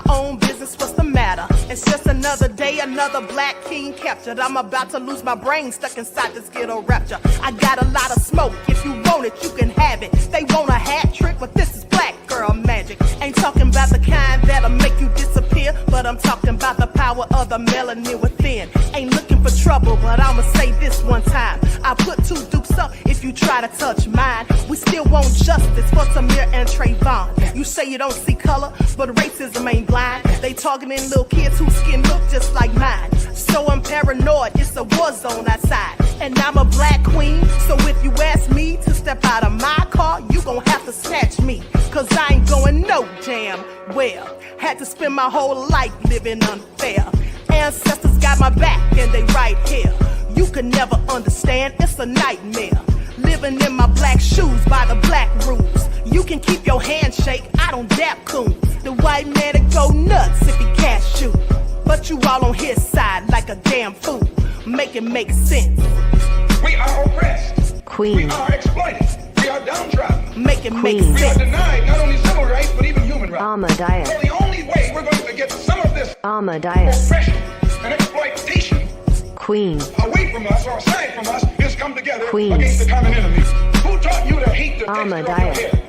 my own business, what's the matter? It's just another day, another black king captured. I'm about to lose my brain, stuck inside this ghetto rapture. I got a lot of smoke, if you want it, you can have it. They want a hat trick, but this is black girl magic. Ain't talking about the kind that'll make you disappear, but I'm talking about the power of the melanin within. Ain't looking for trouble, but I'ma say this one time. I put 2 dukes up if you try to touch mine. We still want justice for Tamir and Trayvon. You say you don't see color, but racism ain't blind. They targeting little kids whose skin look just like mine. So I'm paranoid, it's a war zone outside. And I'm a black queen, so if you ask me to step out of my car, you gon' have to snatch me. Cause I ain't going no damn well. Had to spend my whole life living unfair. Ancestors got my back and they right here. You can never understand, it's a nightmare. Living in my black shoes by the black rules. You can keep your handshake, I don't dap coons. The white man that go nuts if he can't shoot. But you all on his side like a damn fool. Make it make sense. We are oppressed. Queen. We are exploited. We are downtrodden. Make it make sense. We are denied not only civil rights, but even human rights. Ahmadiyyah. So the only way we're going to get some of this Ahmadiyyah. oppression and exploitation Queen. away from us or aside from us is come together Queen. against the common enemy. Who taught you to hate the texture of your Ahmadiyyah. hair?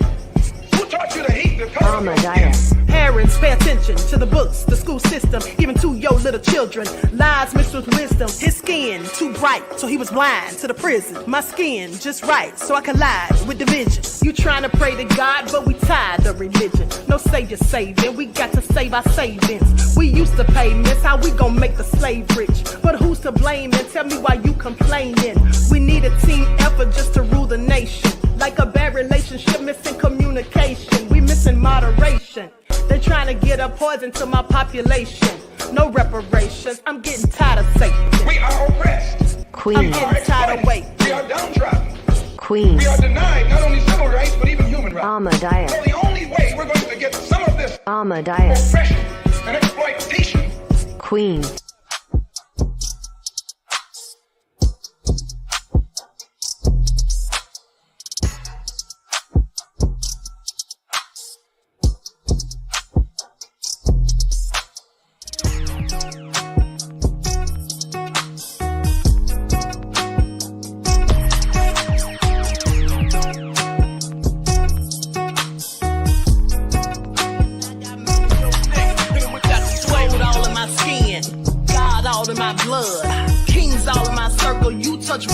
Who taught you to hate the color of your Ahmadiyyah. skin? Parents, pay attention to the books, the school system, even to your little children. Lies mixed with wisdom. His skin too bright, so he was blind to the prison. My skin just right, so I collide with division. You trying to pray to God, but we tired of religion. No savior saving, we got to save our savings. We used to pay miss, how we gon' make the slave rich? But who's to blame, and tell me why you complaining? We need a team effort just to rule the nation. Like a bad relationship, missing communication. We missing moderation. They're trying to get a poison to my population. No reparations, I'm getting tired of Satan. We are oppressed. Queen. I'm getting tired of waiting. We are downtrodden. Queen. We are denied not only civil rights, but even human rights. Ahmadiyyah. So the only way we're going to get some of this Ahmadiyyah. oppression and exploitation Queen.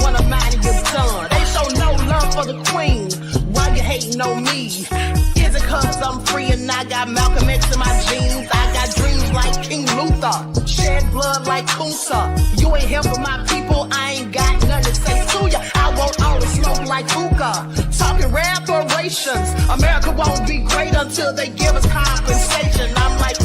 One of mine and you're done. They show no love for the queen. Why you hating on me? Is it cause I'm free and I got Malcolm X in my jeans? I got dreams like King Luther, shed blood like Kunsa. You ain't here for my people, I ain't got nothing to say to ya. I want all the smoke like hookah. Talking reparations. America won't be great until they give us compensation. I'm like,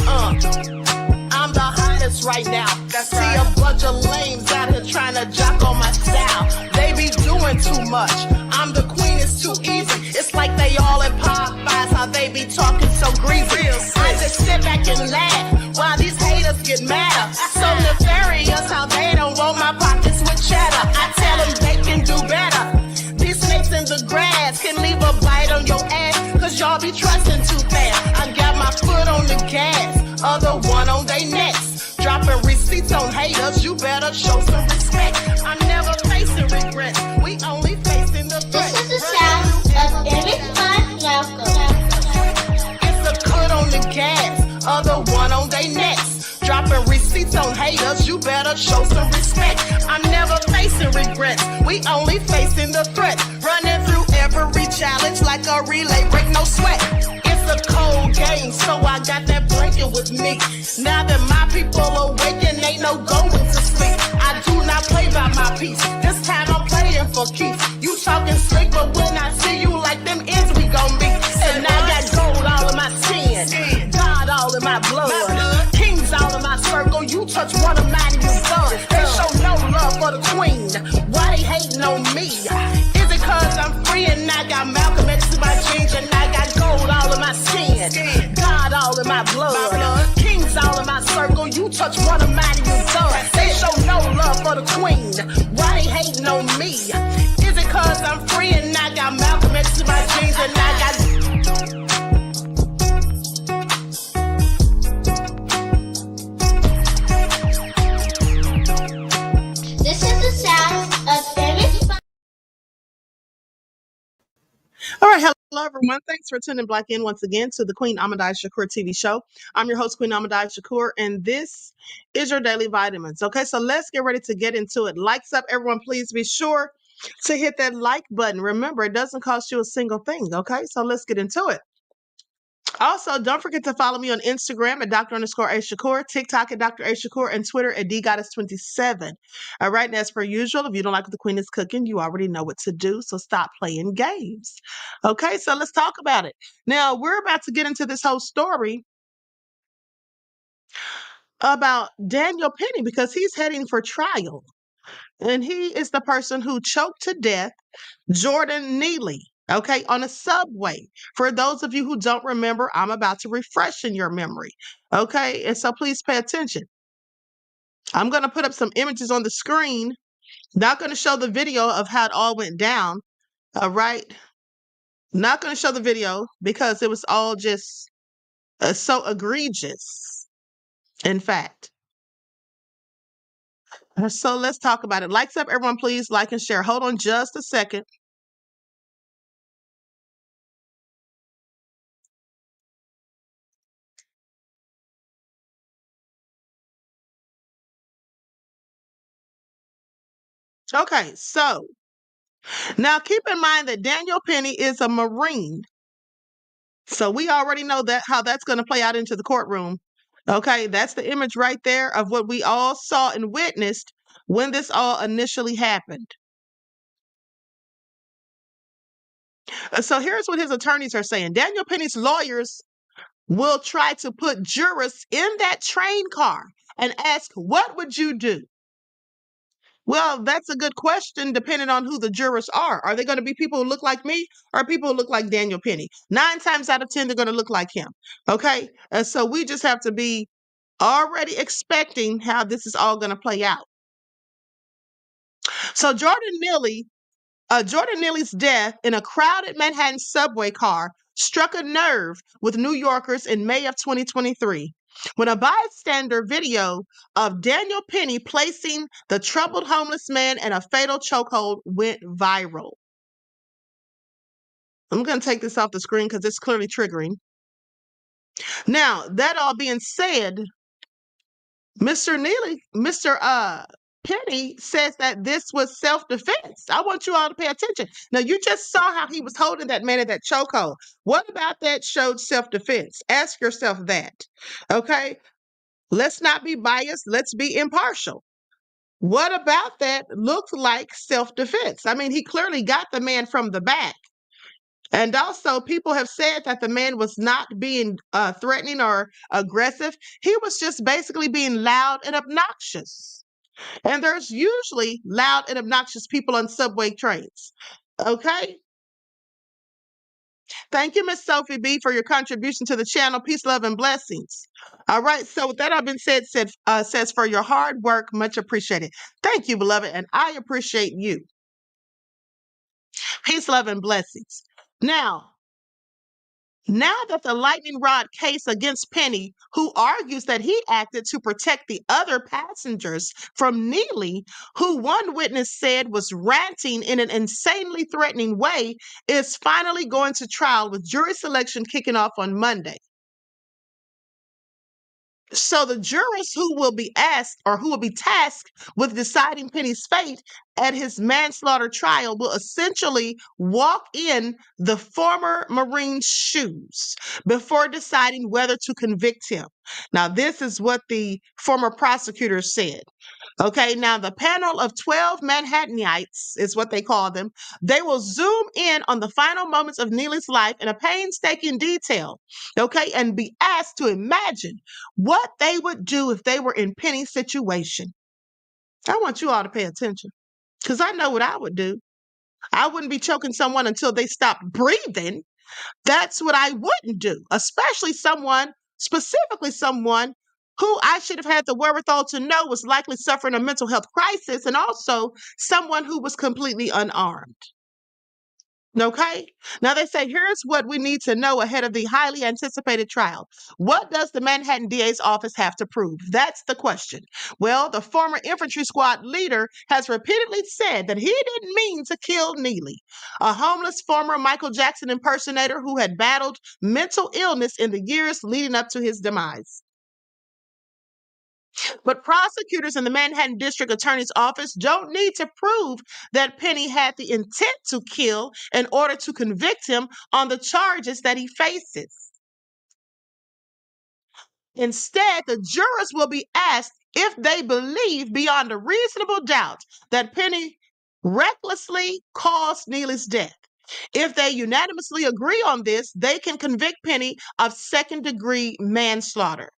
I'm the hottest right now. I see a bunch of lames out here trying to jock on my style. They be doing too much. I'm the queen, it's too easy. It's like they all in Popeyes, how they be talking so greasy. I just sit back and laugh while these haters get madder. So nefarious how they don't want my pockets with cheddar. I tell them they can do better. These snakes in the grass can leave a bite on your ass, cause y'all be trusting too fast. I got my foot on the gas, other one on they necks. Dropping receipts on haters, you better show some respect. I'm never facing regrets, we only facing the threat. This is the sound of Eric Malcolm. It's a cut on the gas, other one on they necks. Dropping receipts on haters, you better show some respect. I'm never facing regrets, we only facing the threat. Running through every challenge like a relay, break no sweat. It's a cold game, so I got that blanket with me. Now that my people awaken, ain't no going to sleep. I do not play by my piece, this time I'm playing for keeps. You talking slick, but when I see you like them ends, we gon' meet. And I got gold all in my skin, God all in my blood, kings all in my circle. You touch one of mine and you're done. They show no love for the queen, why they hating on me? Is it cause I'm free and I got Malcolm X in my jeans, and I got gold all in my skin, God all in my blood, kings all in my circle. You touch one of mine and you're done. They show no love for the queen, why they hating on me? Is it cause I'm free and I got Malcolm X in my jeans, and I got everyone. Thanks for tuning back in once again to the Queen Ahmadiyyah Shakur TV show. I'm your host, Queen Ahmadiyyah Shakur, and this is your daily vitamins. Okay, so let's get ready to get into it. Likes up, everyone. Please be sure to hit that like button. Remember, it doesn't cost you a single thing. Okay, so let's get into it. Also, don't forget to follow me on Instagram at Dr_A_Shakur, TikTok at Dr_A_Shakur, and Twitter at DGoddess27. All right, and as per usual, if you don't like what the queen is cooking, you already know what to do, so stop playing games. Okay, so let's talk about it. Now, we're about to get into this whole story about Daniel Penny because he's heading for trial. And he is the person who choked to death Jordan Neely, okay, on a subway. For those of you who don't remember, I'm about to refresh in your memory, okay? And so please pay attention. I'm going to put up some images on the screen. Not going to show the video of how it all went down, all right? Not going to show the video because it was all just so egregious, in fact. So let's talk about it. Likes up, everyone, please like and share. Hold on just a second. Okay, so now keep in mind that Daniel Penny is a Marine. So we already know that how that's going to play out into the courtroom. Okay, that's the image right there of what we all saw and witnessed when this all initially happened. So here's what his attorneys are saying. Daniel Penny's lawyers will try to put jurors in that train car and ask, what would you do? Well, that's a good question, depending on who the jurors are. Are they going to be people who look like me or people who look like Daniel Penny? 9 times out of 10, they're going to look like him. Okay. And so we just have to be already expecting how this is all going to play out. So Jordan Neely's death in a crowded Manhattan subway car struck a nerve with New Yorkers in May of 2023 when a bystander video of Daniel Penny placing the troubled homeless man in a fatal chokehold went viral. I'm going to take this off the screen because it's clearly triggering. Now, that all being said, Mr. Penny says that this was self-defense. I want you all to pay attention. Now, you just saw how he was holding that man in that chokehold. What about that showed self-defense? Ask yourself that. Okay? Let's not be biased. Let's be impartial. What about that looked like self-defense? I mean, he clearly got the man from the back. And also, people have said that the man was not being threatening or aggressive. He was just basically being loud and obnoxious. And there's usually loud and obnoxious people on subway trains. Okay? Thank you, Miss Sophie B, for your contribution to the channel. Peace, love, and blessings. All right. So with that being says for your hard work, much appreciated. Thank you, beloved, and I appreciate you. Peace, love, and blessings. Now that the lightning rod case against Penny, who argues that he acted to protect the other passengers from Neely, who one witness said was ranting in an insanely threatening way, is finally going to trial with jury selection kicking off on Monday. So the jurors who will be asked or who will be tasked with deciding Penny's fate at his manslaughter trial will essentially walk in the former Marine's shoes before deciding whether to convict him. Now, this is what the former prosecutor said. Okay, now the panel of 12 Manhattanites is what they call them. They will zoom in on the final moments of Neely's life in a painstaking detail, okay, and be asked to imagine what they would do if they were in Penny's situation. I want you all to pay attention because I know what I would do. I wouldn't be choking someone until they stopped breathing. That's what I wouldn't do, especially specifically someone who I should have had the wherewithal to know was likely suffering a mental health crisis, and also someone who was completely unarmed. Okay. Now they say, here's what we need to know ahead of the highly anticipated trial. What does the Manhattan DA's office have to prove? That's the question. Well, the former infantry squad leader has repeatedly said that he didn't mean to kill Neely, a homeless former Michael Jackson impersonator who had battled mental illness in the years leading up to his demise. But prosecutors in the Manhattan District Attorney's Office don't need to prove that Penny had the intent to kill in order to convict him on the charges that he faces. Instead, the jurors will be asked if they believe beyond a reasonable doubt that Penny recklessly caused Neely's death. If they unanimously agree on this, they can convict Penny of second-degree manslaughter.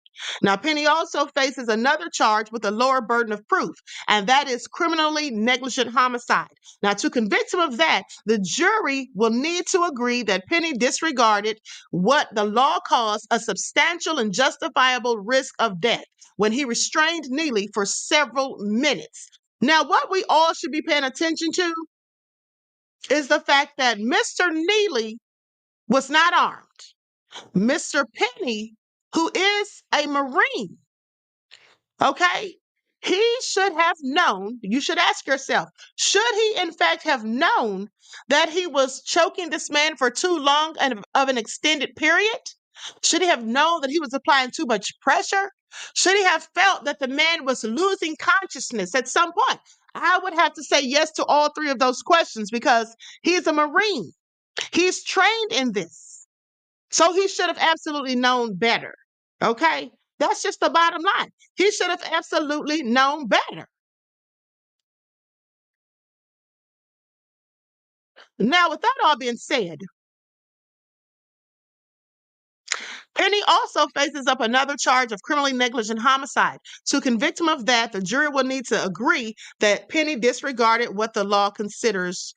Now, Penny also faces another charge with a lower burden of proof, and that is criminally negligent homicide. Now, to convict him of that, the jury will need to agree that Penny disregarded what the law calls a substantial and justifiable risk of death when he restrained Neely for several minutes. Now, what we all should be paying attention to is the fact that Mr. Neely was not armed. Mr. Penny, who is a Marine, okay, he should have known. You should ask yourself, should he in fact have known that he was choking this man for too long and of an extended period? Should he have known that he was applying too much pressure? Should he have felt that the man was losing consciousness at some point? I would have to say yes to all three of those questions because he's a Marine. He's trained in this. So he should have absolutely known better. Okay? That's just the bottom line. He should have absolutely known better. Now, with that all being said, Penny also faces up another charge of criminally negligent homicide. To convict him of that, the jury will need to agree that Penny disregarded what the law considers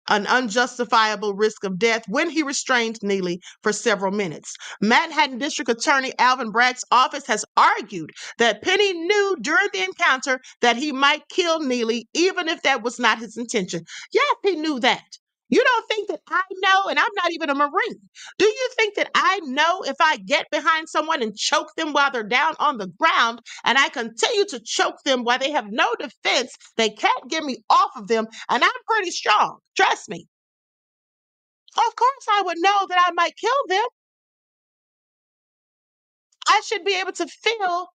an unjustifiable risk of death when he restrained Neely for several minutes. Manhattan District Attorney Alvin Bragg's office has argued that Penny knew during the encounter that he might kill Neely, even if that was not his intention. Yes, he knew that. You don't think that I know, and I'm not even a Marine. Do you think that I know if I get behind someone and choke them while they're down on the ground and I continue to choke them while they have no defense, they can't get me off of them, and I'm pretty strong, trust me. Of course I would know that I might kill them. I should be able to feel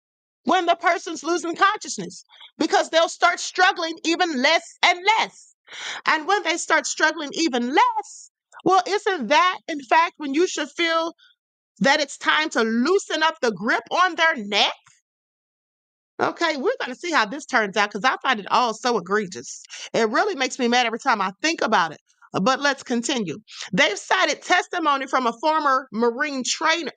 when the person's losing consciousness because they'll start struggling even less and less. And when they start struggling even less, well, isn't that, in fact, when you should feel that it's time to loosen up the grip on their neck? Okay, we're going to see how this turns out because I find it all so egregious. It really makes me mad every time I think about it. But let's continue. They've cited testimony from a former Marine trainer,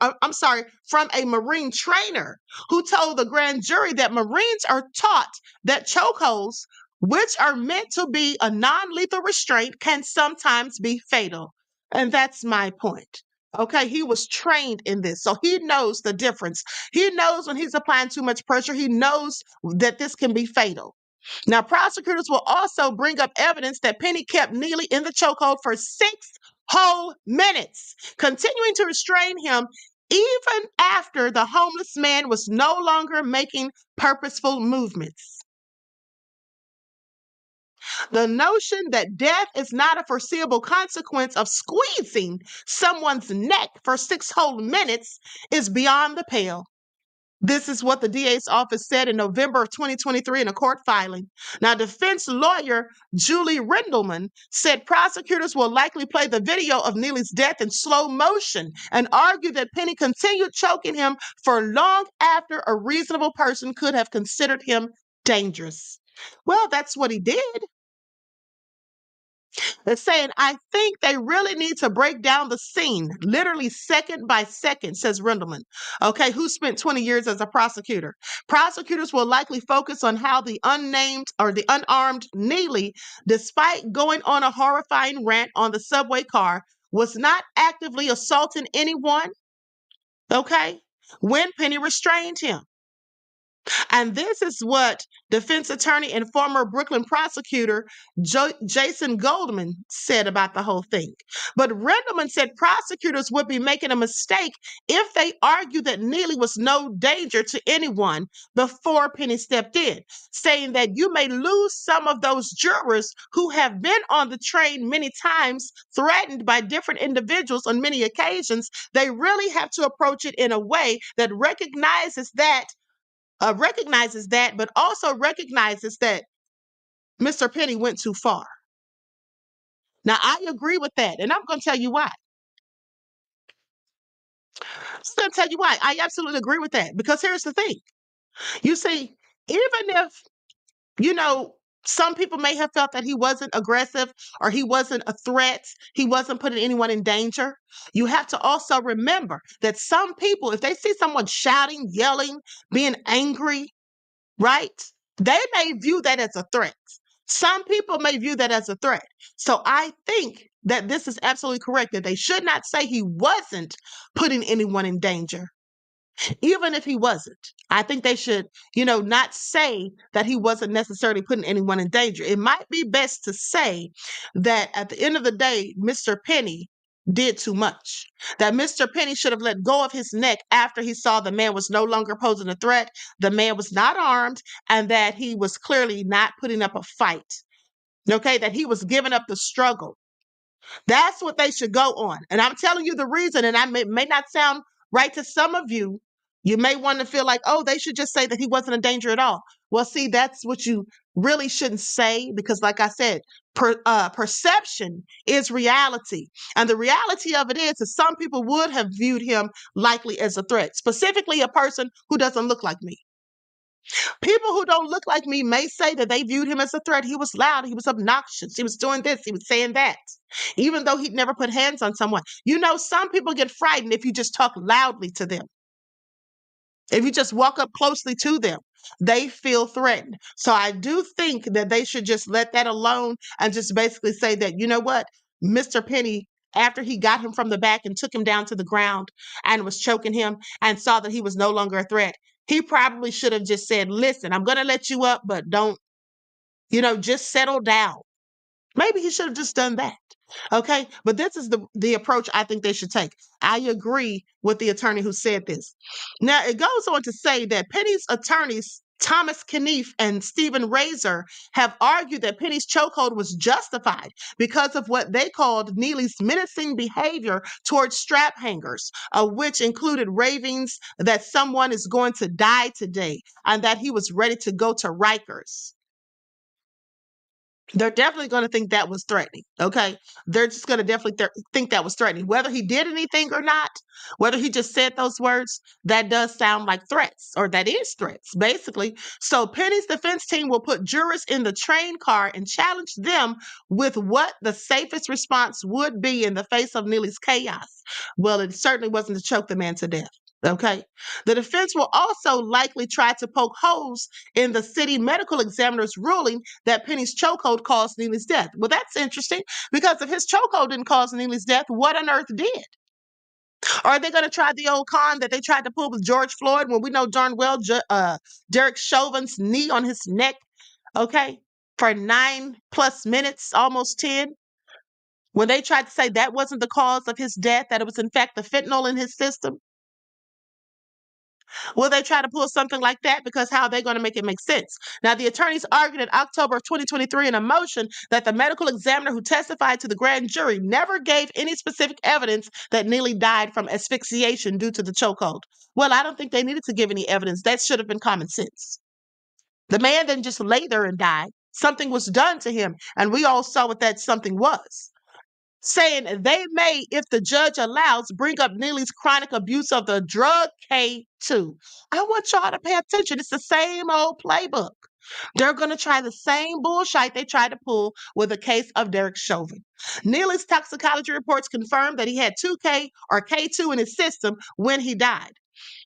from a Marine trainer who told the grand jury that Marines are taught that chokeholds, which are meant to be a non-lethal restraint, can sometimes be fatal. And that's my point. Okay, he was trained in this, so he knows the difference. He knows when he's applying too much pressure, he knows that this can be fatal. Now, prosecutors will also bring up evidence that Penny kept Neely in the chokehold for 6 whole minutes, continuing to restrain him even after the homeless man was no longer making purposeful movements. The notion that death is not a foreseeable consequence of squeezing someone's neck for 6 whole minutes is beyond the pale. This is what the DA's office said in November of 2023 in a court filing. Now, defense lawyer Julie Rindelman said prosecutors will likely play the video of Neely's death in slow motion and argue that Penny continued choking him for long after a reasonable person could have considered him dangerous. Well, that's what he did. They're saying, I think they really need to break down the scene, literally second by second, says Rindelman, okay, who spent 20 years as a prosecutor. Prosecutors will likely focus on how the unarmed Neely, despite going on a horrifying rant on the subway car, was not actively assaulting anyone, okay, when Penny restrained him. And this is what defense attorney and former Brooklyn prosecutor Jason Goldman said about the whole thing. But Rendleman said prosecutors would be making a mistake if they argue that Neely was no danger to anyone before Penny stepped in, saying that you may lose some of those jurors who have been on the train many times, threatened by different individuals on many occasions. They really have to approach it in a way that recognizes that, but also recognizes that Mr. Penny went too far. Now, I agree with that, and I'm going to tell you why. I absolutely agree with that, because here's the thing. You see, even if, you know, some people may have felt that he wasn't aggressive or he wasn't a threat, he wasn't putting anyone in danger, you have to also remember that some people, if they see someone shouting, yelling, being angry, right? They may view that as a threat. Some people may view that as a threat. So I think that this is absolutely correct, that they should not say he wasn't putting anyone in danger, even if he wasn't. I think they should, not say that he wasn't necessarily putting anyone in danger. It might be best to say that at the end of the day, Mr. Penny did too much. That Mr. Penny should have let go of his neck after he saw the man was no longer posing a threat, the man was not armed, and that he was clearly not putting up a fight. Okay, that he was giving up the struggle. That's what they should go on. And I'm telling you the reason, and may not sound right to some of you. You may want to feel like, oh, they should just say that he wasn't in danger at all. Well, see, that's what you really shouldn't say, because like I said, perception is reality. And the reality of it is that some people would have viewed him likely as a threat, specifically a person who doesn't look like me. People who don't look like me may say that they viewed him as a threat. He was loud. He was obnoxious. He was doing this. He was saying that, even though he'd never put hands on someone. Some people get frightened if you just talk loudly to them. If you just walk up closely to them, they feel threatened. So I do think that they should just let that alone and just basically say that, you know what, Mr. Penny, after he got him from the back and took him down to the ground and was choking him and saw that he was no longer a threat, he probably should have just said, listen, I'm going to let you up, but don't, just settle down. Maybe he should have just done that. Okay. But this is the approach I think they should take. I agree with the attorney who said this. Now, it goes on to say that Penny's attorneys, Thomas Knief and Stephen Razor, have argued that Penny's chokehold was justified because of what they called Neely's menacing behavior towards strap hangers, which included ravings that someone is going to die today and that he was ready to go to Rikers. They're definitely going to think that was threatening, okay? They're just going to definitely think that was threatening. Whether he did anything or not, whether he just said those words, that does sound like threats, or that is threats, basically. So Penny's defense team will put jurors in the train car and challenge them with what the safest response would be in the face of Neely's chaos. Well, it certainly wasn't to choke the man to death. Okay. The defense will also likely try to poke holes in the city medical examiner's ruling that Penny's chokehold caused Neely's death. Well, that's interesting, because if his chokehold didn't cause Neely's death, what on earth did? Or are they going to try the old con that they tried to pull with George Floyd, when we know darn well Derek Chauvin's knee on his neck, okay, for 9+ minutes, almost 10? When they tried to say that wasn't the cause of his death, that it was in fact the fentanyl in his system? Will they try to pull something like that? Because how are they going to make it make sense? Now, the attorneys argued in October of 2023 in a motion that the medical examiner who testified to the grand jury never gave any specific evidence that Neely died from asphyxiation due to the chokehold. Well, I don't think they needed to give any evidence. That should have been common sense. The man didn't just lay there and die. Something was done to him, and we all saw what that something was. Saying they may, if the judge allows, bring up Neely's chronic abuse of the drug K2. I want y'all to pay attention. It's the same old playbook. They're going to try the same bullshit they tried to pull with the case of Derek Chauvin. Neely's toxicology reports confirmed that he had 2K or K2 in his system when he died.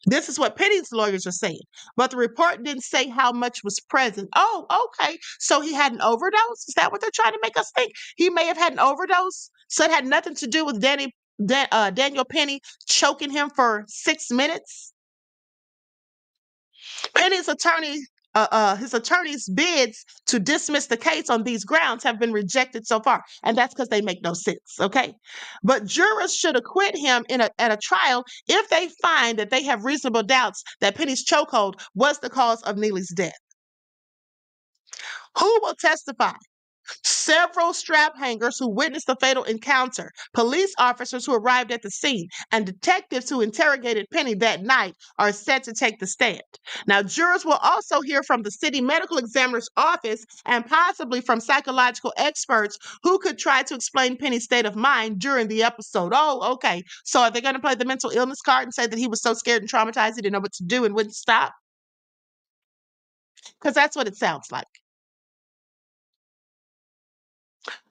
This is what Penny's lawyers are saying. But the report didn't say how much was present. Oh, okay. So he had an overdose? Is that what they're trying to make us think? He may have had an overdose? So it had nothing to do with Daniel Penny choking him for 6 minutes? Penny's his attorney's bids to dismiss the case on these grounds have been rejected so far, and that's because they make no sense. Okay, but jurors should acquit him at a trial if they find that they have reasonable doubts that Penny's chokehold was the cause of Neely's death. Who will testify? Several strap hangers who witnessed the fatal encounter, police officers who arrived at the scene, and detectives who interrogated Penny that night are set to take the stand. Now, jurors will also hear from the city medical examiner's office and possibly from psychological experts who could try to explain Penny's state of mind during the episode. Oh, okay. So are they going to play the mental illness card and say that he was so scared and traumatized he didn't know what to do and wouldn't stop? Because that's what it sounds like.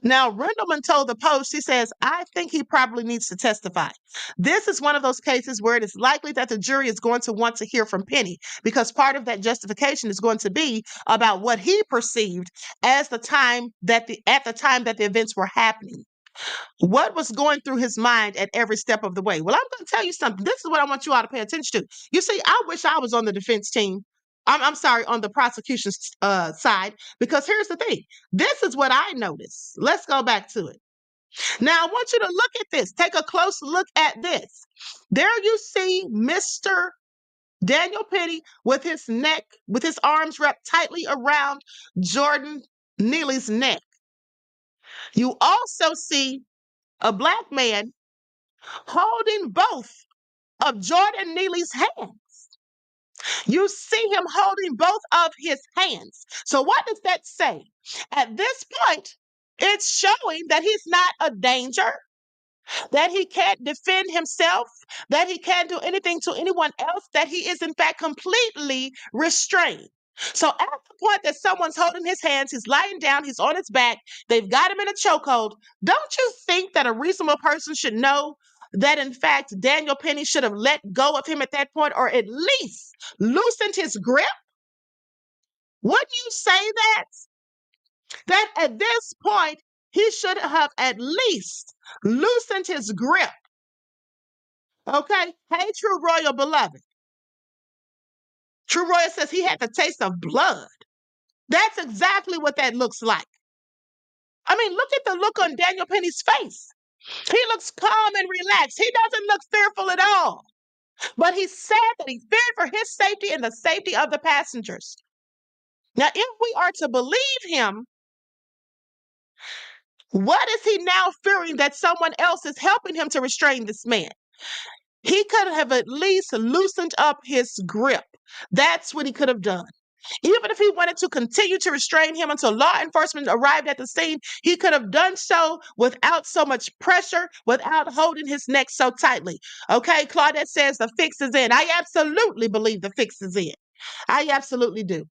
Now, Rendleman told the Post, she says, I think he probably needs to testify. This is one of those cases where it is likely that the jury is going to want to hear from Penny because part of that justification is going to be about what he perceived as at the time that the events were happening. What was going through his mind at every step of the way? Well, I'm going to tell you something. This is what I want you all to pay attention to. You see, I wish I was on the defense team. I'm sorry, on the prosecution's side, because here's the thing. This is what I noticed. Let's go back to it. Now, I want you to look at this. Take a close look at this. There you see Mr. Daniel Penny with his arms wrapped tightly around Jordan Neely's neck. You also see a black man holding both of Jordan Neely's hands. You see him holding both of his hands. So what does that say? At this point, it's showing that he's not a danger, that he can't defend himself, that he can't do anything to anyone else, that he is in fact completely restrained. So at the point that someone's holding his hands, he's lying down, he's on his back, they've got him in a chokehold, don't you think that a reasonable person should know that in fact Daniel Penny should have let go of him at that point, or at least loosened his grip? Wouldn't you say that? That at this point, he should have at least loosened his grip. Okay? Hey, True Royal beloved. True Royal says he had the taste of blood. That's exactly what that looks like. I mean, look at the look on Daniel Penny's face. He looks calm and relaxed. He doesn't look fearful at all. But he said that he feared for his safety and the safety of the passengers. Now, if we are to believe him, what is he now fearing that someone else is helping him to restrain this man? He could have at least loosened up his grip. That's what he could have done. Even if he wanted to continue to restrain him until law enforcement arrived at the scene, he could have done so without so much pressure, without holding his neck so tightly. Okay, Claudette says the fix is in. I absolutely believe the fix is in. I absolutely do.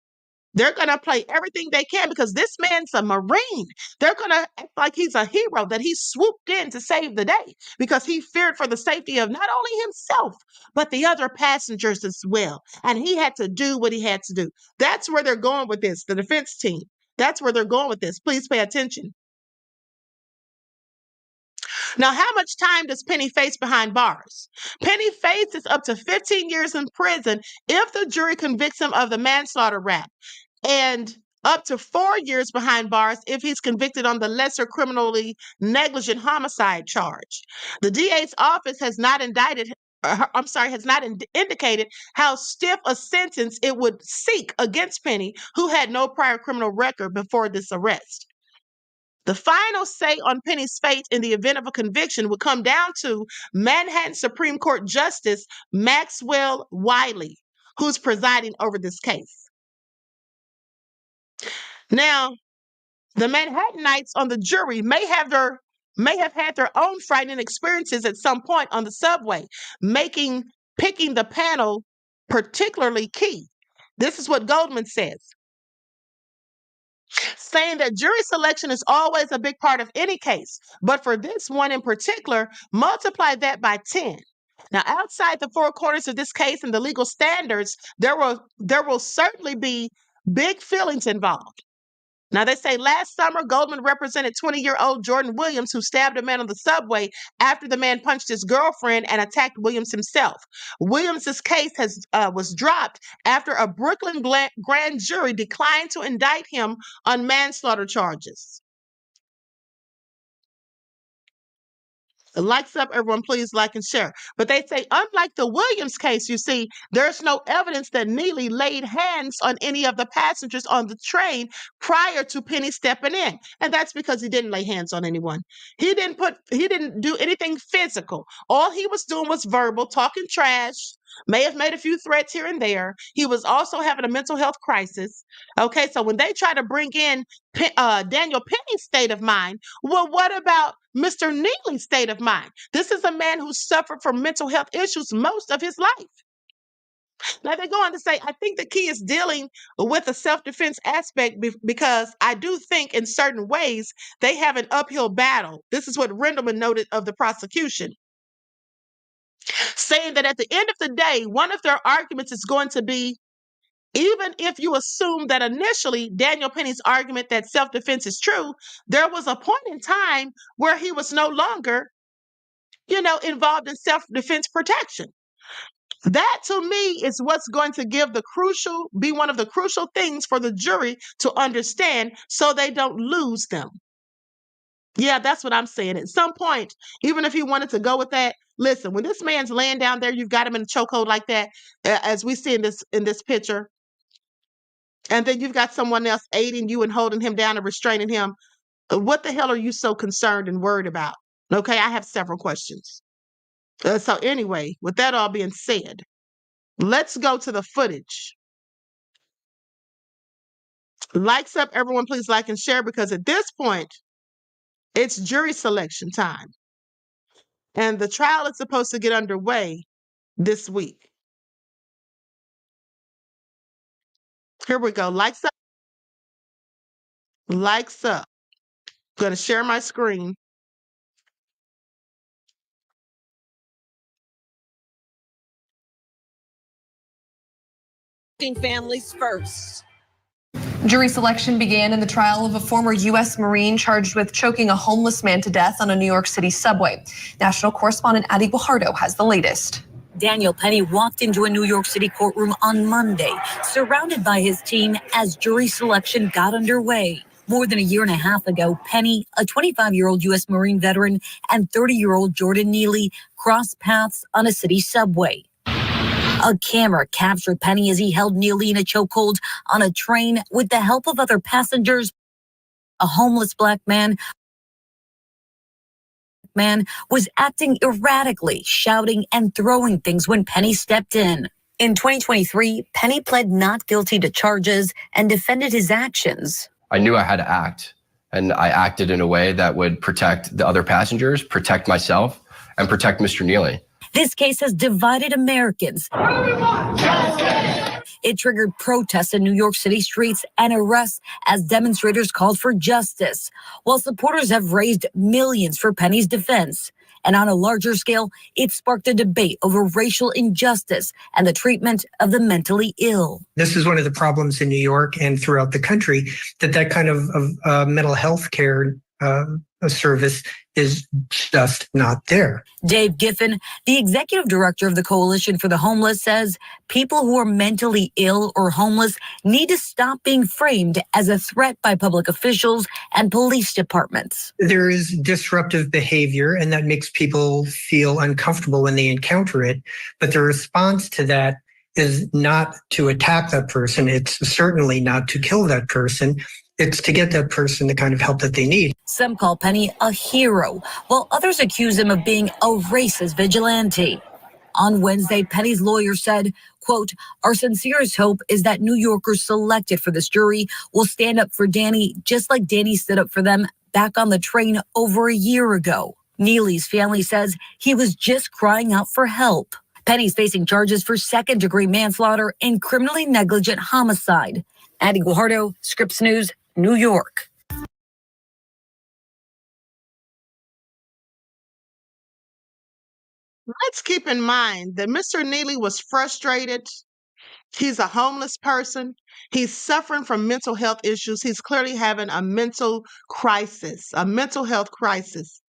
They're going to play everything they can because this man's a Marine. They're going to act like he's a hero, that he swooped in to save the day because he feared for the safety of not only himself, but the other passengers as well. And he had to do what he had to do. That's where they're going with this, the defense team. That's where they're going with this. Please pay attention. Now, how much time does Penny face behind bars? Penny faces up to 15 years in prison if the jury convicts him of the manslaughter rap, and up to 4 years behind bars if he's convicted on the lesser criminally negligent homicide charge. The DA's office has not indicated how stiff a sentence it would seek against Penny, who had no prior criminal record before this arrest. The final say on Penny's fate in the event of a conviction would come down to Manhattan Supreme Court Justice Maxwell Wiley, who's presiding over this case. Now, the Manhattanites on the jury may have had their own frightening experiences at some point on the subway, picking the panel particularly key. This is what Goldman says, saying that jury selection is always a big part of any case, but for this one in particular, multiply that by 10. Now, outside the four corners of this case and the legal standards, there will certainly be big feelings involved. Now, they say last summer, Goldman represented 20-year-old Jordan Williams, who stabbed a man on the subway after the man punched his girlfriend and attacked Williams himself. Williams's case was dropped after a Brooklyn grand jury declined to indict him on manslaughter charges. Likes up, everyone, please like and share. But they say, unlike the Williams case, you see, there's no evidence that Neely laid hands on any of the passengers on the train prior to Penny stepping in. And that's because he didn't lay hands on anyone. He didn't do anything physical. All he was doing was verbal, talking trash, may have made a few threats here and there. He was also having a mental health crisis. Okay, so when they try to bring in Daniel Penny's state of mind, well, what about Mr. Neely's state of mind? This is a man who suffered from mental health issues most of his life. Now, they go on to say, I think the key is dealing with the self-defense aspect because I do think in certain ways they have an uphill battle. This is what Rendleman noted of the prosecution, saying that at the end of the day, one of their arguments is going to be, even if you assume that initially Daniel Penny's argument that self-defense is true, there was a point in time where he was no longer, involved in self-defense protection. That, to me, is what's going to be one of the crucial things for the jury to understand so they don't lose them. Yeah, that's what I'm saying. At some point, even if he wanted to go with that, listen, when this man's laying down there, you've got him in a chokehold like that, as we see in this picture, and then you've got someone else aiding you and holding him down and restraining him. What the hell are you so concerned and worried about? Okay, I have several questions. So anyway, with that all being said, let's go to the footage. Likes up, everyone, please like and share, because at this point, it's jury selection time. And the trial is supposed to get underway this week. Here we go. Likes up. Likes up. I'm going to share my screen. Families first. Jury selection began in the trial of a former U.S. Marine charged with choking a homeless man to death on a New York City subway. National correspondent Addie Guajardo has the latest. Daniel Penny walked into a New York City courtroom on Monday, surrounded by his team as jury selection got underway. More than a year and a half ago, Penny, a 25-year-old U.S. Marine veteran, and 30-year-old Jordan Neely crossed paths on a city subway. A camera captured Penny as he held Neely in a chokehold on a train with the help of other passengers. A homeless black man was acting erratically, shouting and throwing things when Penny stepped in. In 2023, Penny pled not guilty to charges and defended his actions. I knew I had to act, and I acted in a way that would protect the other passengers, protect myself, and protect Mr. Neely. This case has divided Americans. It triggered protests in New York City streets and arrests as demonstrators called for justice, while supporters have raised millions for Penny's defense. And on a larger scale, it sparked a debate over racial injustice and the treatment of the mentally ill. This is one of the problems in New York and throughout the country, that kind of mental health care service is just not there. Dave Giffen, the executive director of the Coalition for the Homeless, says people who are mentally ill or homeless need to stop being framed as a threat by public officials and police departments. There is disruptive behavior, and that makes people feel uncomfortable when they encounter it. But the response to that is not to attack that person. It's certainly not to kill that person. It's to get that person the kind of help that they need. Some call Penny a hero, while others accuse him of being a racist vigilante. On Wednesday, Penny's lawyer said, quote, "Our sincerest hope is that New Yorkers selected for this jury will stand up for Danny just like Danny stood up for them back on the train over a year ago." Neely's family says he was just crying out for help. Penny's facing charges for second-degree manslaughter and criminally negligent homicide. Addie Guajardo, Scripps News, New York. Let's keep in mind that Mr. Neely was frustrated He's a homeless person. He's suffering from mental health issues. He's clearly having a mental crisis, a mental health crisis.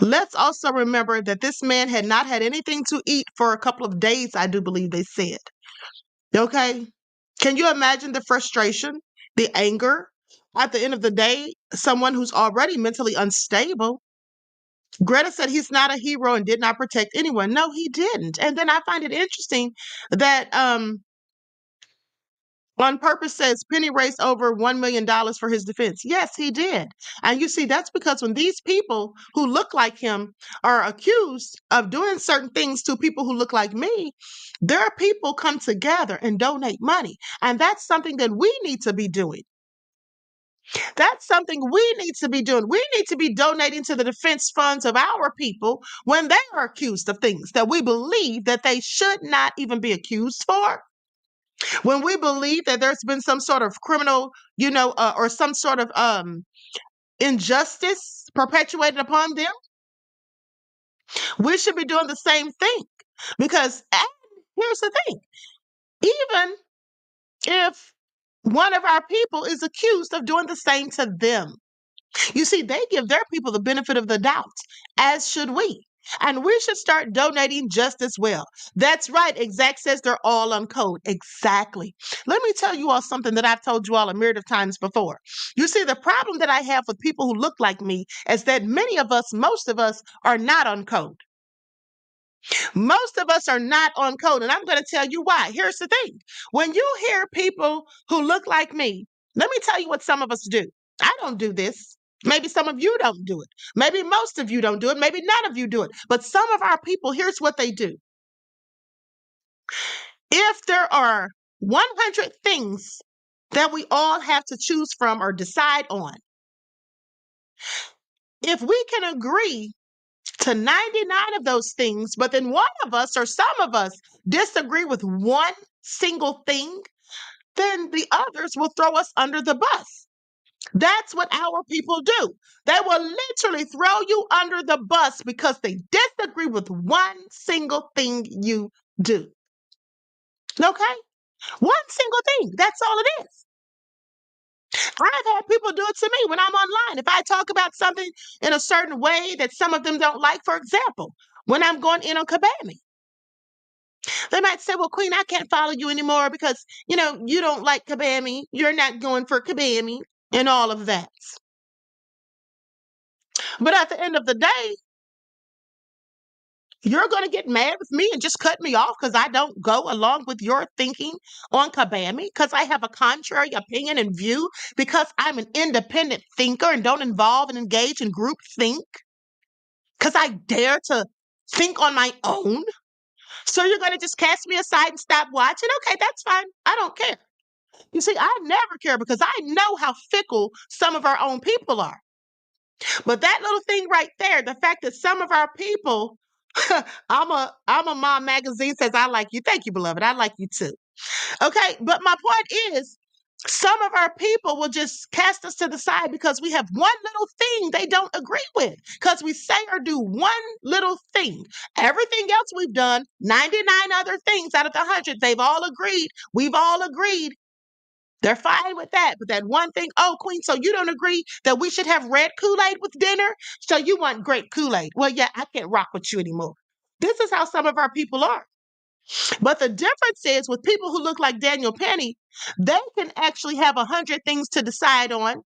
Let's also remember that this man had not had anything to eat for a couple of days, I do believe they said. Okay? Can you imagine the frustration, the anger? At the end of the day, someone who's already mentally unstable. Greta said he's not a hero and did not protect anyone. No, he didn't. And then I find it interesting that On Purpose says Penny raised over $1 million for his defense. Yes, he did. And you see, that's because when these people who look like him are accused of doing certain things to people who look like me, their people come together and donate money. And that's something that we need to be doing. That's something we need to be doing. We need to be donating to the defense funds of our people when they are accused of things that we believe that they should not even be accused for. When we believe that there's been some sort of criminal, or some sort of injustice perpetuated upon them, we should be doing the same thing. Because here's the thing, even if one of our people is accused of doing the same to them, you see, they give their people the benefit of the doubt, as should we. And we should start donating just as well. That's right. Exact says they're all on code. Exactly. Let me tell you all something that I've told you all a myriad of times before. You see, the problem that I have with people who look like me is that most of us are not on code. Most of us are not on code. And I'm going to tell you why. Here's the thing. When you hear people who look like me, let me tell you what some of us do. I don't do this. Maybe some of you don't do it. Maybe most of you don't do it. Maybe none of you do it. But some of our people, here's what they do. If there are 100 things that we all have to choose from or decide on, if we can agree to 99 of those things, but then one of us or some of us disagree with one single thing, then the others will throw us under the bus. That's what our people do. They will literally throw you under the bus because they disagree with one single thing you do. Okay? One single thing. That's all it is. I've had people do it to me when I'm online. If I talk about something in a certain way that some of them don't like, for example, when I'm going in on Kabami, they might say, well, Queen, I can't follow you anymore because, you don't like Kabami. You're not going for Kabami and all of that. But at the end of the day, you're going to get mad with me and just cut me off because I don't go along with your thinking on Kabami, because I have a contrary opinion and view, because I'm an independent thinker and don't involve and engage in group think, because I dare to think on my own. So you're going to just cast me aside and stop watching? Okay, that's fine. I don't care. You see, I never care because I know how fickle some of our own people are. But that little thing right there, the fact that some of our people, I'm a Mom Magazine says, I like you. Thank you, beloved. I like you too. Okay, but my point is, some of our people will just cast us to the side because we have one little thing they don't agree with, because we say or do one little thing. Everything else we've done, 99 other things out of the 100, they've all agreed. We've all agreed. They're fine with that. But that one thing, oh, Queen, so you don't agree that we should have red Kool-Aid with dinner? So you want grape Kool-Aid. Well, yeah, I can't rock with you anymore. This is how some of our people are. But the difference is with people who look like Daniel Penny, they can actually have 100 things to decide on.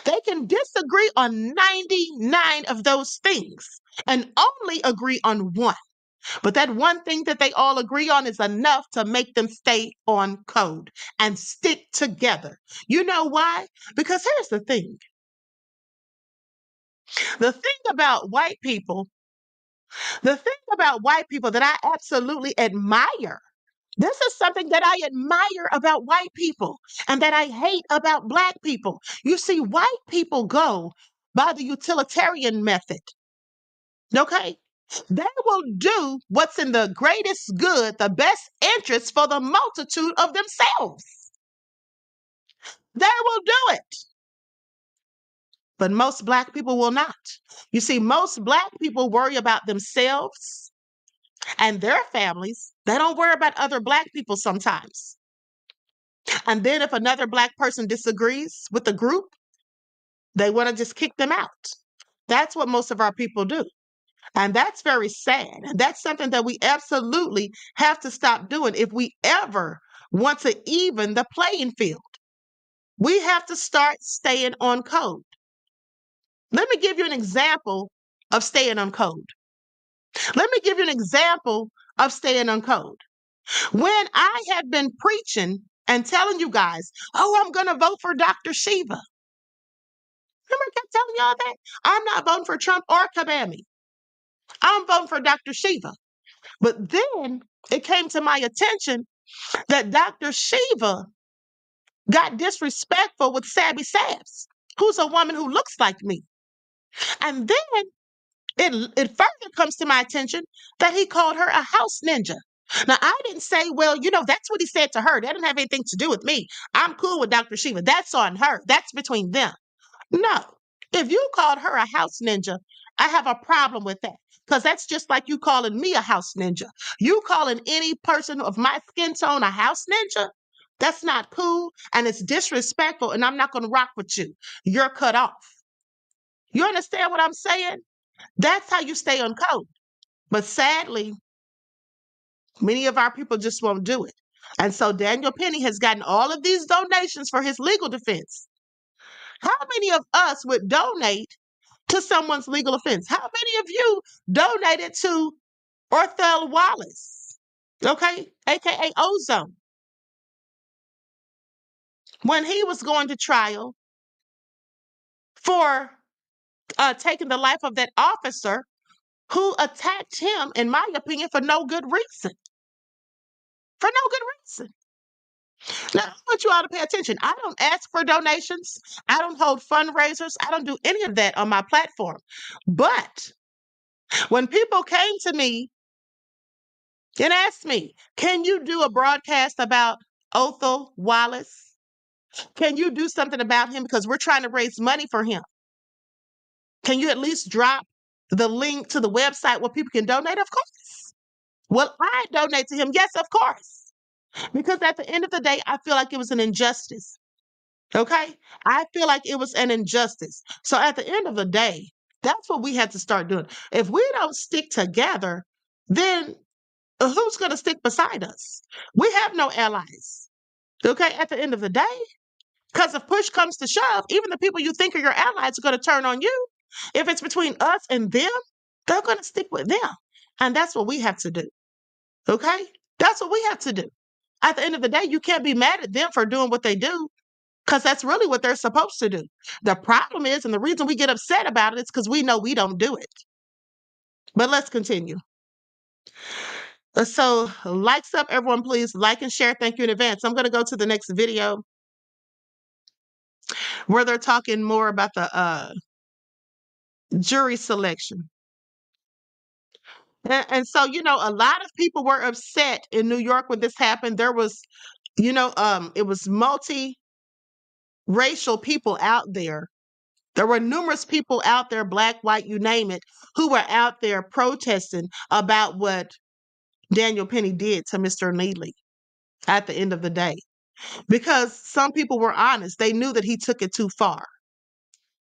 They can disagree on 99 of those things and only agree on one. But that one thing that they all agree on is enough to make them stay on code and stick together. You know why? Because here's the thing. The thing about white people that I absolutely admire, this is something that I admire about white people and that I hate about Black people. You see, white people go by the utilitarian method. Okay? They will do what's in the greatest good, the best interest for the multitude of themselves. They will do it. But most Black people will not. You see, most Black people worry about themselves. And their families, they don't worry about other Black people sometimes. And then if another Black person disagrees with the group, they want to just kick them out. That's what most of our people do. And that's very sad. And that's something that we absolutely have to stop doing if we ever want to even the playing field. We have to start staying on code. Let me give you an example of staying on code. Let me give you an example of staying on code. When I have been preaching and telling you guys, oh, I'm going to vote for Dr. Shiva. Remember I kept telling y'all that? I'm not voting for Trump or Kabami. I'm voting for Dr. Shiva. But then it came to my attention that Dr. Shiva got disrespectful with Sabby Sabs, who's a woman who looks like me. And then it further comes to my attention that he called her a house ninja. Now, I didn't say, well, that's what he said to her. That didn't have anything to do with me. I'm cool with Dr. Shiva. That's on her. That's between them. No. If you called her a house ninja, I have a problem with that. Because that's just like you calling me a house ninja. You calling any person of my skin tone a house ninja, that's not cool and it's disrespectful, and I'm not going to rock with you. You're cut off. You understand what I'm saying? That's how you stay on code. But sadly, many of our people just won't do it. And so Daniel Penny has gotten all of these donations for his legal defense. How many of us would donate to someone's legal offense? How many of you donated to Orthel Wallace, okay, aka Ozone, when he was going to trial for taking the life of that officer who attacked him, in my opinion, for no good reason? For no good reason. Now, I want you all to pay attention. I don't ask for donations. I don't hold fundraisers. I don't do any of that on my platform. But when people came to me and asked me, can you do a broadcast about Othel Wallace? Can you do something about him because we're trying to raise money for him? Can you at least drop the link to the website where people can donate? Of course. Will I donate to him? Yes, of course. Because at the end of the day, I feel like it was an injustice. Okay? I feel like it was an injustice. So at the end of the day, that's what we had to start doing. If we don't stick together, then who's going to stick beside us? We have no allies. Okay? At the end of the day, because if push comes to shove, even the people you think are your allies are going to turn on you. If it's between us and them, they're going to stick with them. And that's what we have to do. Okay? That's what we have to do. At the end of the day, you can't be mad at them for doing what they do, because that's really what they're supposed to do. The problem is, and the reason we get upset about it is because we know we don't do it. But let's continue. So likes up, everyone, please like and share. Thank you in advance. I'm going to go to the next video where they're talking more about the jury selection. And so, a lot of people were upset in New York when this happened. There was, it was multi-racial people out there. There were numerous people out there, Black, white, you name it, who were out there protesting about what Daniel Penny did to Mr. Neely at the end of the day. Because some people were honest. They knew that he took it too far.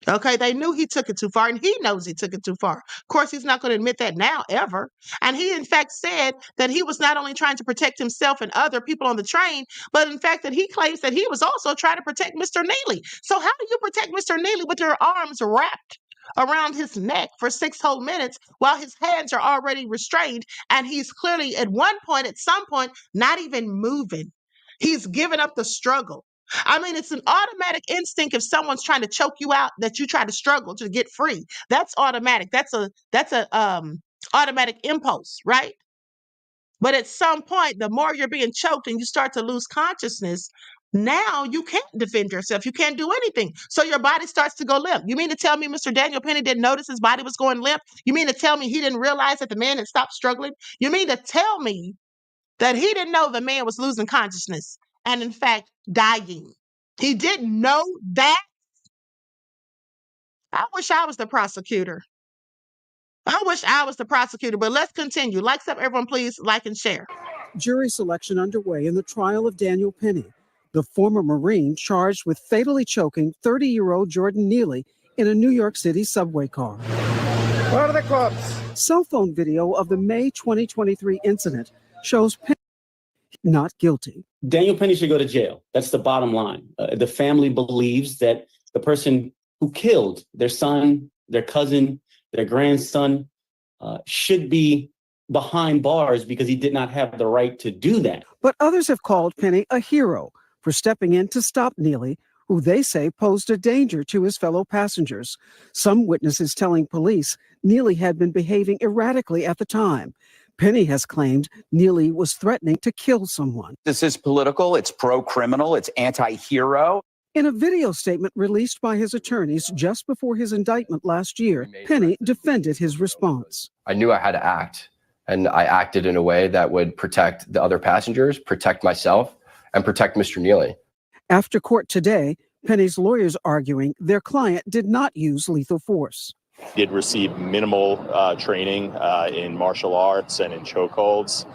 Okay, they knew he took it too far, and he knows he took it too far. Of course, he's not going to admit that now, ever. And he, in fact, said that he was not only trying to protect himself and other people on the train, but in fact that he claims that he was also trying to protect Mr. Neely. So how do you protect Mr. Neely with your arms wrapped around his neck for 6 whole minutes while his hands are already restrained, and he's clearly at some point, not even moving? He's given up the struggle. I mean, it's an automatic instinct if someone's trying to choke you out that you try to struggle to get free. That's automatic. That's a automatic impulse, right? But at some point, the more you're being choked and you start to lose consciousness, now you can't defend yourself. You can't do anything. So your body starts to go limp. You mean to tell me Mr. Daniel Penny didn't notice his body was going limp? You mean to tell me he didn't realize that the man had stopped struggling? You mean to tell me that he didn't know the man was losing consciousness and, in fact, dying? He didn't know that? I wish I was the prosecutor. I wish I was the prosecutor, but let's continue. Likes up, everyone, please like and share. Jury selection underway in the trial of Daniel Penny, the former Marine charged with fatally choking 30-year-old Jordan Neely in a New York City subway car. Where are the cops? Cell phone video of the May 2023 incident shows Penny not guilty. Daniel Penny should go to jail. That's the bottom line. The family believes that the person who killed their son, their cousin, their grandson should be behind bars because he did not have the right to do that. But others have called Penny a hero for stepping in to stop Neely, who they say posed a danger to his fellow passengers. Some witnesses telling police Neely had been behaving erratically at the time. Penny has claimed Neely was threatening to kill someone. This is political, it's pro-criminal, it's anti-hero. In a video statement released by his attorneys just before his indictment last year, Penny defended his response. I knew I had to act, and I acted in a way that would protect the other passengers, protect myself, and protect Mr. Neely. After court today, Penny's lawyers arguing their client did not use lethal force. Did receive minimal training in martial arts and in chokeholds.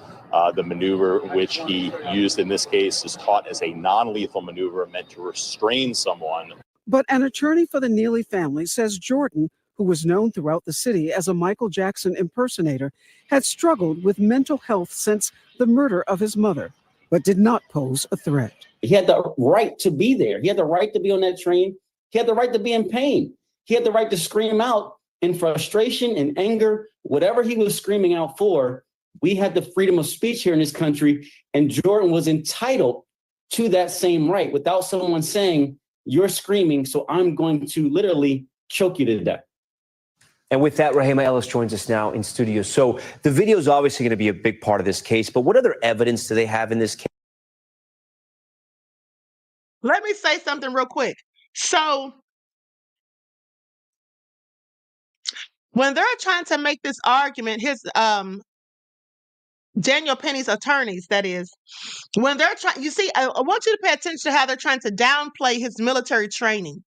The maneuver which he used in this case is taught as a non-lethal maneuver meant to restrain someone. But an attorney for the Neely family says Jordan, who was known throughout the city as a Michael Jackson impersonator, had struggled with mental health since the murder of his mother, but did not pose a threat. He had the right to be there. He had the right to be on that train. He had the right to be in pain. He had the right to scream out in frustration and anger, whatever he was screaming out for. We had the freedom of speech here in this country, and Jordan was entitled to that same right without someone saying, you're screaming, so I'm going to literally choke you to death. And with that, Rahima Ellis joins us now in studio. So the video is obviously going to be a big part of this case, but what other evidence do they have in this case? Let me say something real quick. So when they're trying to make this argument, his Daniel Penny's attorneys, that is, when they're trying, you see, I want you to pay attention to how they're trying to downplay his military training.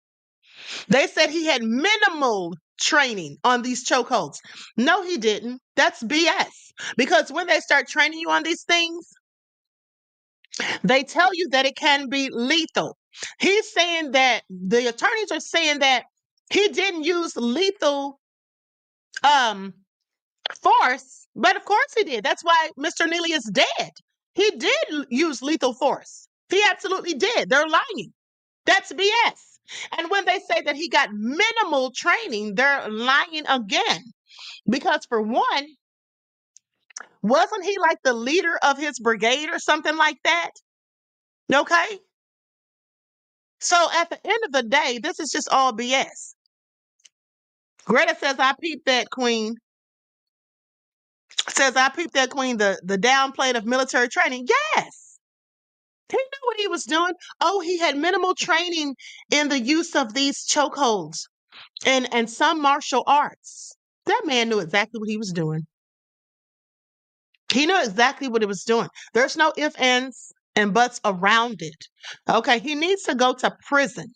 They said he had minimal training on these chokeholds. No, he didn't. That's BS. Because when they start training you on these things, they tell you that it can be lethal. He's saying that the attorneys are saying that he didn't use lethal force, but of course he did. That's why Mr. Neely is dead. He did use lethal force. He absolutely did. They're lying. That's BS. And when they say that he got minimal training, they're lying again. Because for one, wasn't he like the leader of his brigade or something like that? Okay. So at the end of the day, this is just all BS. Greta says, I peeped that, Queen. Says, I peeped that, Queen, the downplay of military training. Yes. He knew what he was doing. Oh, he had minimal training in the use of these chokeholds and some martial arts. That man knew exactly what he was doing. He knew exactly what he was doing. There's no ifs, ands, and buts around it. Okay, he needs to go to prison.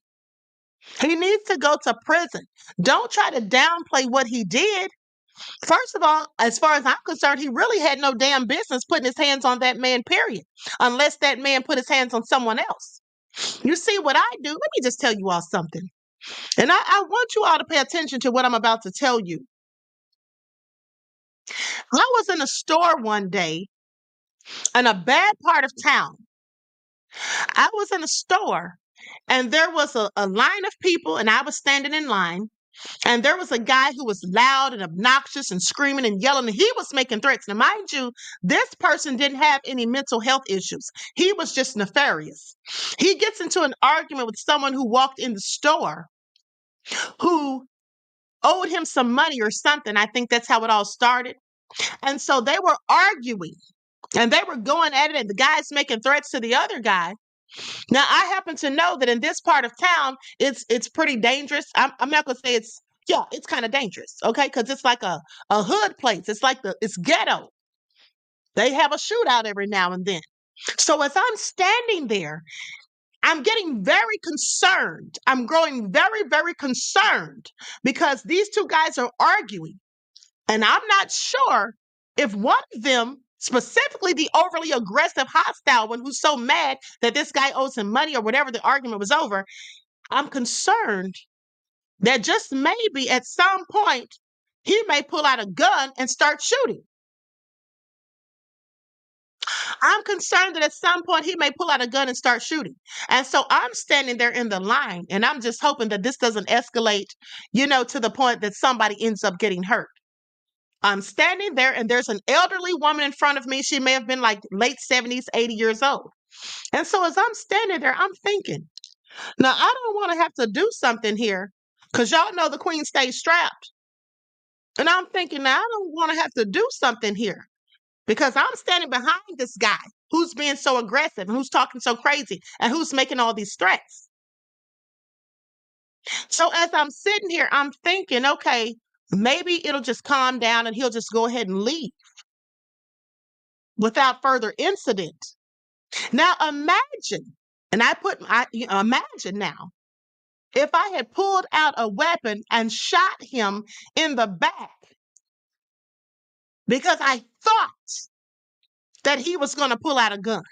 He needs to go to prison. Don't try to downplay what he did. First of all, as far as I'm concerned, he really had no damn business putting his hands on that man, period, unless that man put his hands on someone else. You see what I do? Let me just tell you all something. And I want you all to pay attention to what I'm about to tell you. I was in a store one day in a bad part of town. I was in a store and there was a line of people and I was standing in line. And there was a guy who was loud and obnoxious and screaming and yelling. And he was making threats. Now, mind you, this person didn't have any mental health issues. He was just nefarious. He gets into an argument with someone who walked in the store who owed him some money or something. I think that's how it all started. And so they were arguing and they were going at it. And the guy's making threats to the other guy. Now, I happen to know that in this part of town, it's pretty dangerous. I'm not going to say it's kind of dangerous, okay? Because it's like a hood place. It's like it's ghetto. They have a shootout every now and then. So as I'm standing there, I'm getting very concerned. I'm growing very, very concerned because these two guys are arguing. And I'm not sure if one of them, specifically the overly aggressive, hostile one who's so mad that this guy owes him money or whatever the argument was over, I'm concerned that just maybe at some point he may pull out a gun and start shooting. I'm concerned that at some point he may pull out a gun and start shooting. And so I'm standing there in the line and I'm just hoping that this doesn't escalate, to the point that somebody ends up getting hurt. I'm standing there and there's an elderly woman in front of me. She may have been like late 70s, 80 years old. And so as I'm standing there, I'm thinking, now I don't want to have to do something here because y'all know the queen stays strapped. And I'm thinking, now I don't want to have to do something here because I'm standing behind this guy who's being so aggressive and who's talking so crazy and who's making all these threats. So as I'm sitting here, I'm thinking, okay, maybe it'll just calm down and he'll just go ahead and leave without further incident. Now imagine, imagine now, if I had pulled out a weapon and shot him in the back because I thought that he was going to pull out a gun.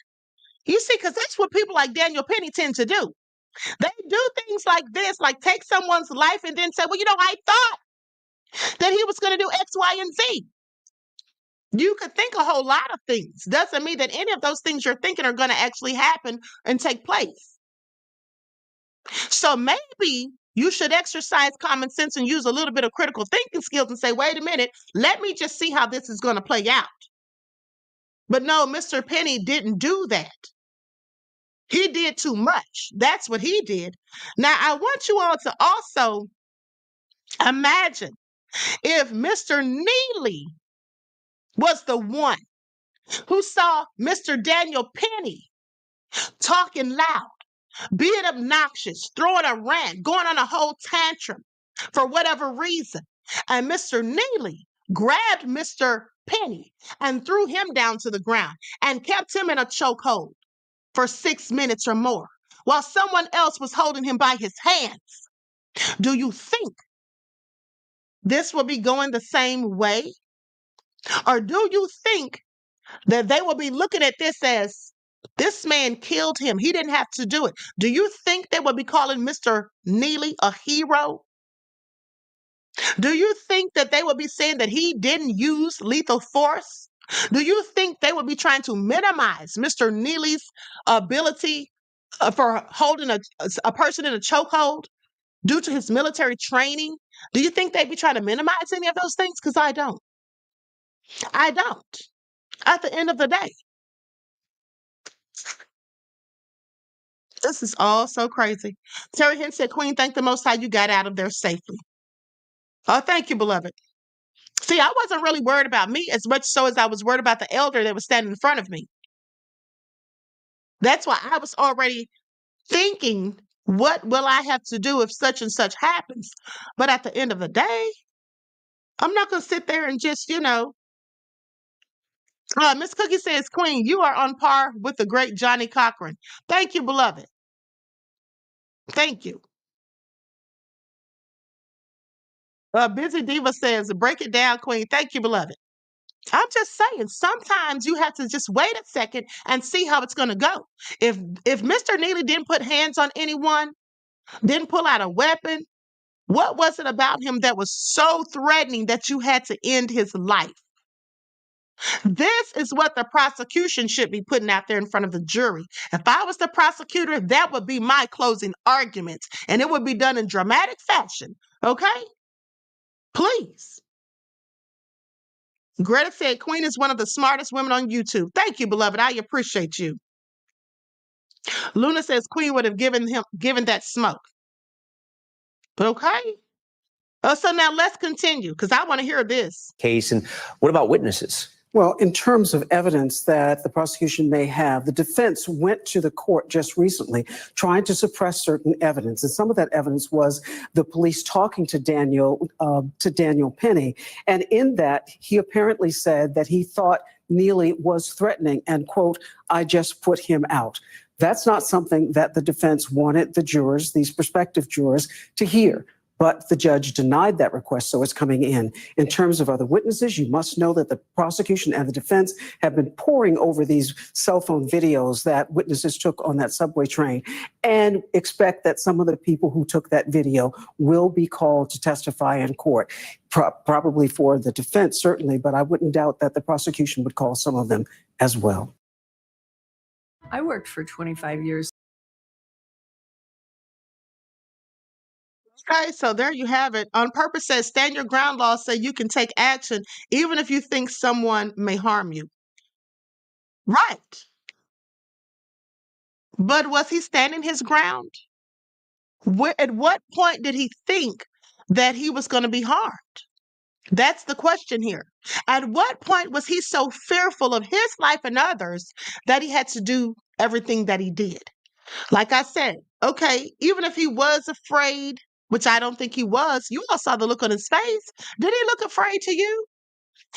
You see, because that's what people like Daniel Penny tend to do. They do things like this, like take someone's life and then say, well, I thought that he was going to do X, Y, and Z. You could think a whole lot of things. Doesn't mean that any of those things you're thinking are going to actually happen and take place. So maybe you should exercise common sense and use a little bit of critical thinking skills and say, wait a minute, let me just see how this is going to play out. But no, Mr. Penny didn't do that. He did too much. That's what he did. Now, I want you all to also imagine if Mr. Neely was the one who saw Mr. Daniel Penny talking loud, being obnoxious, throwing a rant, going on a whole tantrum for whatever reason. And Mr. Neely grabbed Mr. Penny and threw him down to the ground and kept him in a chokehold for 6 minutes or more while someone else was holding him by his hands. Do you think this will be going the same way? Or do you think that they will be looking at this as this man killed him? He didn't have to do it. Do you think they will be calling Mr. Neely a hero? Do you think that they will be saying that he didn't use lethal force? Do you think they will be trying to minimize Mr. Neely's ability for holding a person in a chokehold due to his military training? Do you think they'd be trying to minimize any of those things? Because I don't. I don't. At the end of the day, this is all so crazy. Terry Hinn said, Queen, thank the Most High you got out of there safely. Oh, thank you, beloved. See, I wasn't really worried about me as much so as I was worried about the elder that was standing in front of me. That's why I was already thinking, what will I have to do if such and such happens? But at the end of the day, I'm not going to sit there and just, Miss Cookie says, Queen, you are on par with the great Johnny Cochran. Thank you, beloved. Thank you. Busy Diva says, break it down, Queen. Thank you, beloved. I'm just saying, sometimes you have to just wait a second and see how it's going to go. If Mr. Neely didn't put hands on anyone, didn't pull out a weapon, what was it about him that was so threatening that you had to end his life? This is what the prosecution should be putting out there in front of the jury. If I was the prosecutor, that would be my closing argument, and it would be done in dramatic fashion. Okay? Please. Greta said, Queen is one of the smartest women on YouTube. Thank you, beloved. I appreciate you. Luna says, Queen would have given that smoke. Okay? So now let's continue, because I want to hear this. Case, and what about witnesses? Well, in terms of evidence that the prosecution may have, the defense went to the court just recently trying to suppress certain evidence. And some of that evidence was the police talking to Daniel Penny. And in that, he apparently said that he thought Neely was threatening and, quote, I just put him out. That's not something that the defense wanted the jurors, these prospective jurors, to hear. but the judge denied that request, so it's coming in. In terms of other witnesses, you must know that the prosecution and the defense have been poring over these cell phone videos that witnesses took on that subway train, and expect that some of the people who took that video will be called to testify in court. Probably for the defense, certainly, but I wouldn't doubt that the prosecution would call some of them as well. I worked for 25 years. Okay, so there you have it. On purpose says stand your ground laws say you can take action even if you think someone may harm you. Right. But was he standing his ground? At what point did he think that he was going to be harmed? That's the question here. At what point was he so fearful of his life and others that he had to do everything that he did? Like I said, okay, even if he was afraid, which I don't think he was, you all saw the look on his face. Did he look afraid to you?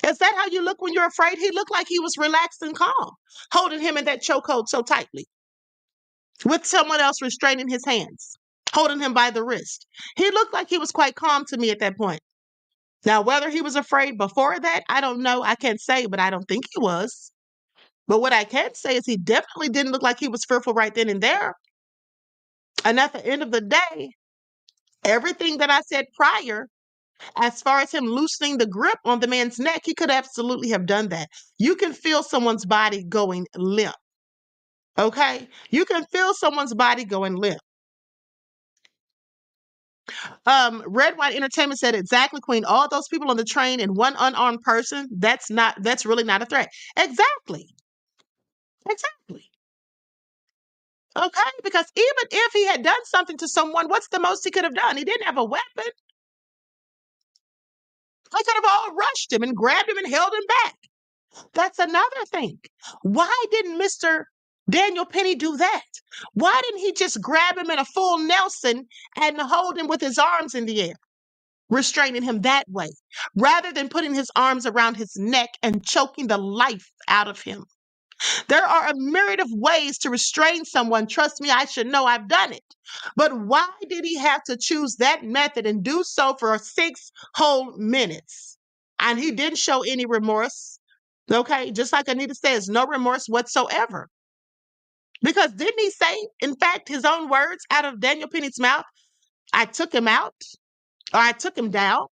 Is that how you look when you're afraid? He looked like he was relaxed and calm, holding him in that chokehold so tightly, with someone else restraining his hands, holding him by the wrist. He looked like he was quite calm to me at that point. Now, whether he was afraid before that, I don't know. I can't say, but I don't think he was. But what I can say is he definitely didn't look like he was fearful right then and there. And at the end of the day, everything that I said prior, as far as him loosening the grip on the man's neck, he could absolutely have done that. You can feel someone's body going limp. Okay? You can feel someone's body going limp. Red White Entertainment said exactly, Queen. All those people on the train and one unarmed person, that's really not a threat. Exactly. Okay, because even if he had done something to someone, what's the most he could have done? He didn't have a weapon. They could have all rushed him and grabbed him and held him back. That's another thing. Why didn't Mr. Daniel Penny do that? Why didn't he just grab him in a full Nelson and hold him with his arms in the air, restraining him that way, rather than putting his arms around his neck and choking the life out of him? There are a myriad of ways to restrain someone. Trust me, I should know. I've done it. But why did he have to choose that method and do so for 6 whole minutes? And he didn't show any remorse. Okay, just like Anita says, no remorse whatsoever. Because didn't he say, in fact, his own words out of Daniel Penny's mouth, I took him out, or I took him down?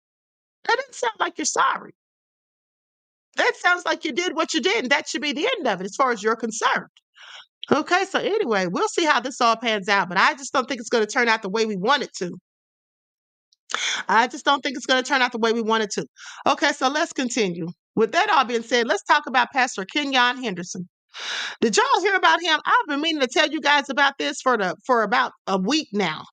That doesn't sound like you're sorry. That sounds like you did what you did, and that should be the end of it as far as you're concerned. Okay, so anyway, we'll see how this all pans out, but I just don't think it's going to turn out the way we want it to. I just don't think it's going to turn out the way we want it to. Okay, so let's continue. With that all being said, let's talk about Pastor Kenyon Henderson. Did y'all hear about him? I've been meaning to tell you guys about this for about a week now.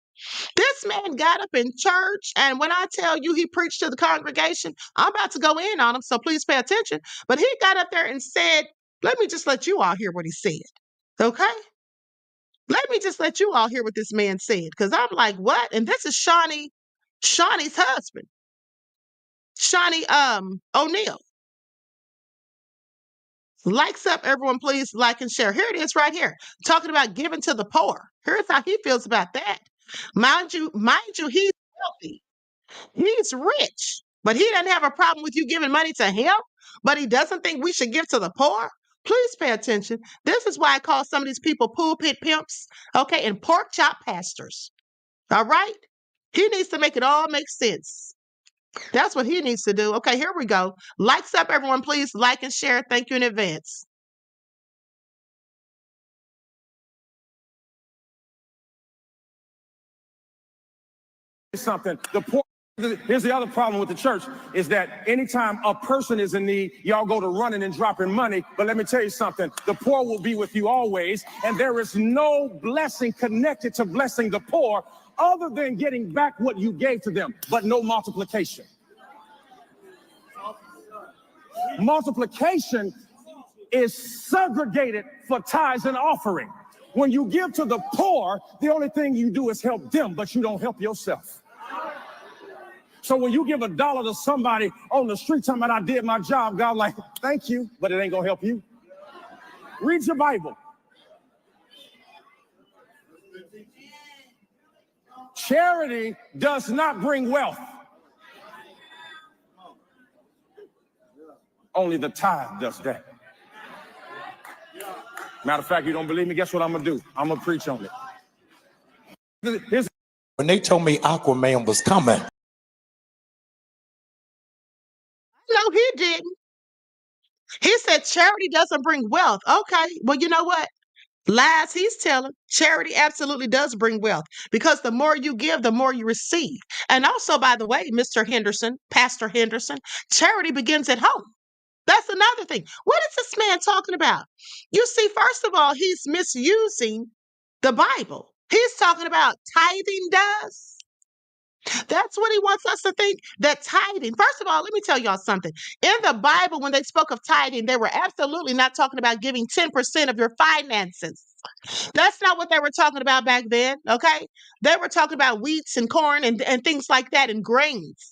This man got up in church, and when I tell you he preached to the congregation, I'm about to go in on him, so please pay attention. But he got up there and said, let me just let you all hear what he said, okay? Let me just let you all hear what this man said, because I'm like, what? And this is Shawnee's husband, Shawnee O'Neal. Likes up, everyone, please like and share. Here it is right here, talking about giving to the poor. Here's how he feels about that. Mind you, he's wealthy. He's rich, but he doesn't have a problem with you giving money to him, but he doesn't think we should give to the poor. Please pay attention. This is why I call some of these people pulpit pimps, okay, and pork chop pastors. All right? He needs to make it all make sense. That's what he needs to do. Okay, here we go. Likes up, everyone, please like and share. Thank you in advance. Something. Here's the other problem with the church is that anytime a person is in need, y'all go to running and dropping money. But let me tell you something. The poor will be with you always. And there is no blessing connected to blessing the poor other than getting back what you gave to them, but no multiplication. Multiplication is segregated for tithes and offering. When you give to the poor, the only thing you do is help them, but you don't help yourself. So when you give $1 to somebody on the street talking about I did my job, God like, thank you, but it ain't gonna help you. Read your Bible. Charity does not bring wealth. Only the tithe does that. Matter of fact, you don't believe me? Guess what I'm gonna do? I'm gonna preach on it. When they told me Aquaman was coming. No, he didn't. He said charity doesn't bring wealth. Okay, well, you know what? Lies he's telling. Charity absolutely does bring wealth because the more you give, the more you receive. And also, by the way, Mr. Henderson, Pastor Henderson, charity begins at home. That's another thing. What is this man talking about? You see, first of all, he's misusing the Bible. He's talking about tithing does. That's what he wants us to think, that tithing. First of all, let me tell y'all something. In the Bible, when they spoke of tithing, they were absolutely not talking about giving 10% of your finances. That's not what they were talking about back then, okay? They were talking about wheats and corn and things like that and grains.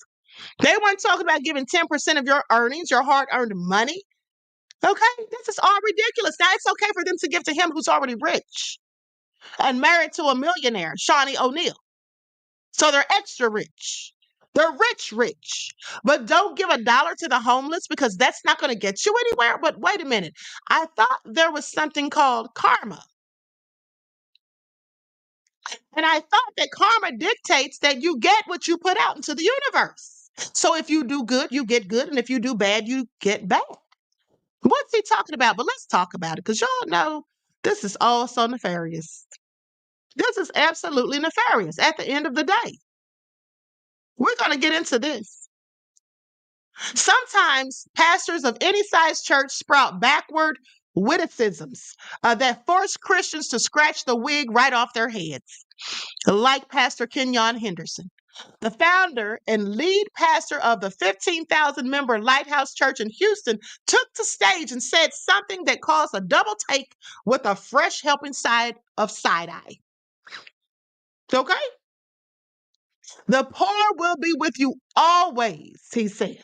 They weren't talking about giving 10% of your earnings, your hard-earned money. Okay? This is all ridiculous. Now, it's okay for them to give to him who's already rich and married to a millionaire, Shawnee O'Neal. So they're extra rich. They're rich. But don't give $1 to the homeless because that's not going to get you anywhere. But wait a minute. I thought there was something called karma. And I thought that karma dictates that you get what you put out into the universe. So if you do good, you get good. And if you do bad, you get bad. What's he talking about? But let's talk about it because y'all know this is all so nefarious. This is absolutely nefarious at the end of the day. We're going to get into this. Sometimes pastors of any size church sprout backward witticisms that force Christians to scratch the wig right off their heads, like Pastor Kenyon Henderson, the founder and lead pastor of the 15,000-member Lighthouse Church in Houston, took to stage and said something that caused a double take with a fresh helping side of side-eye. Okay? The poor will be with you always, he says.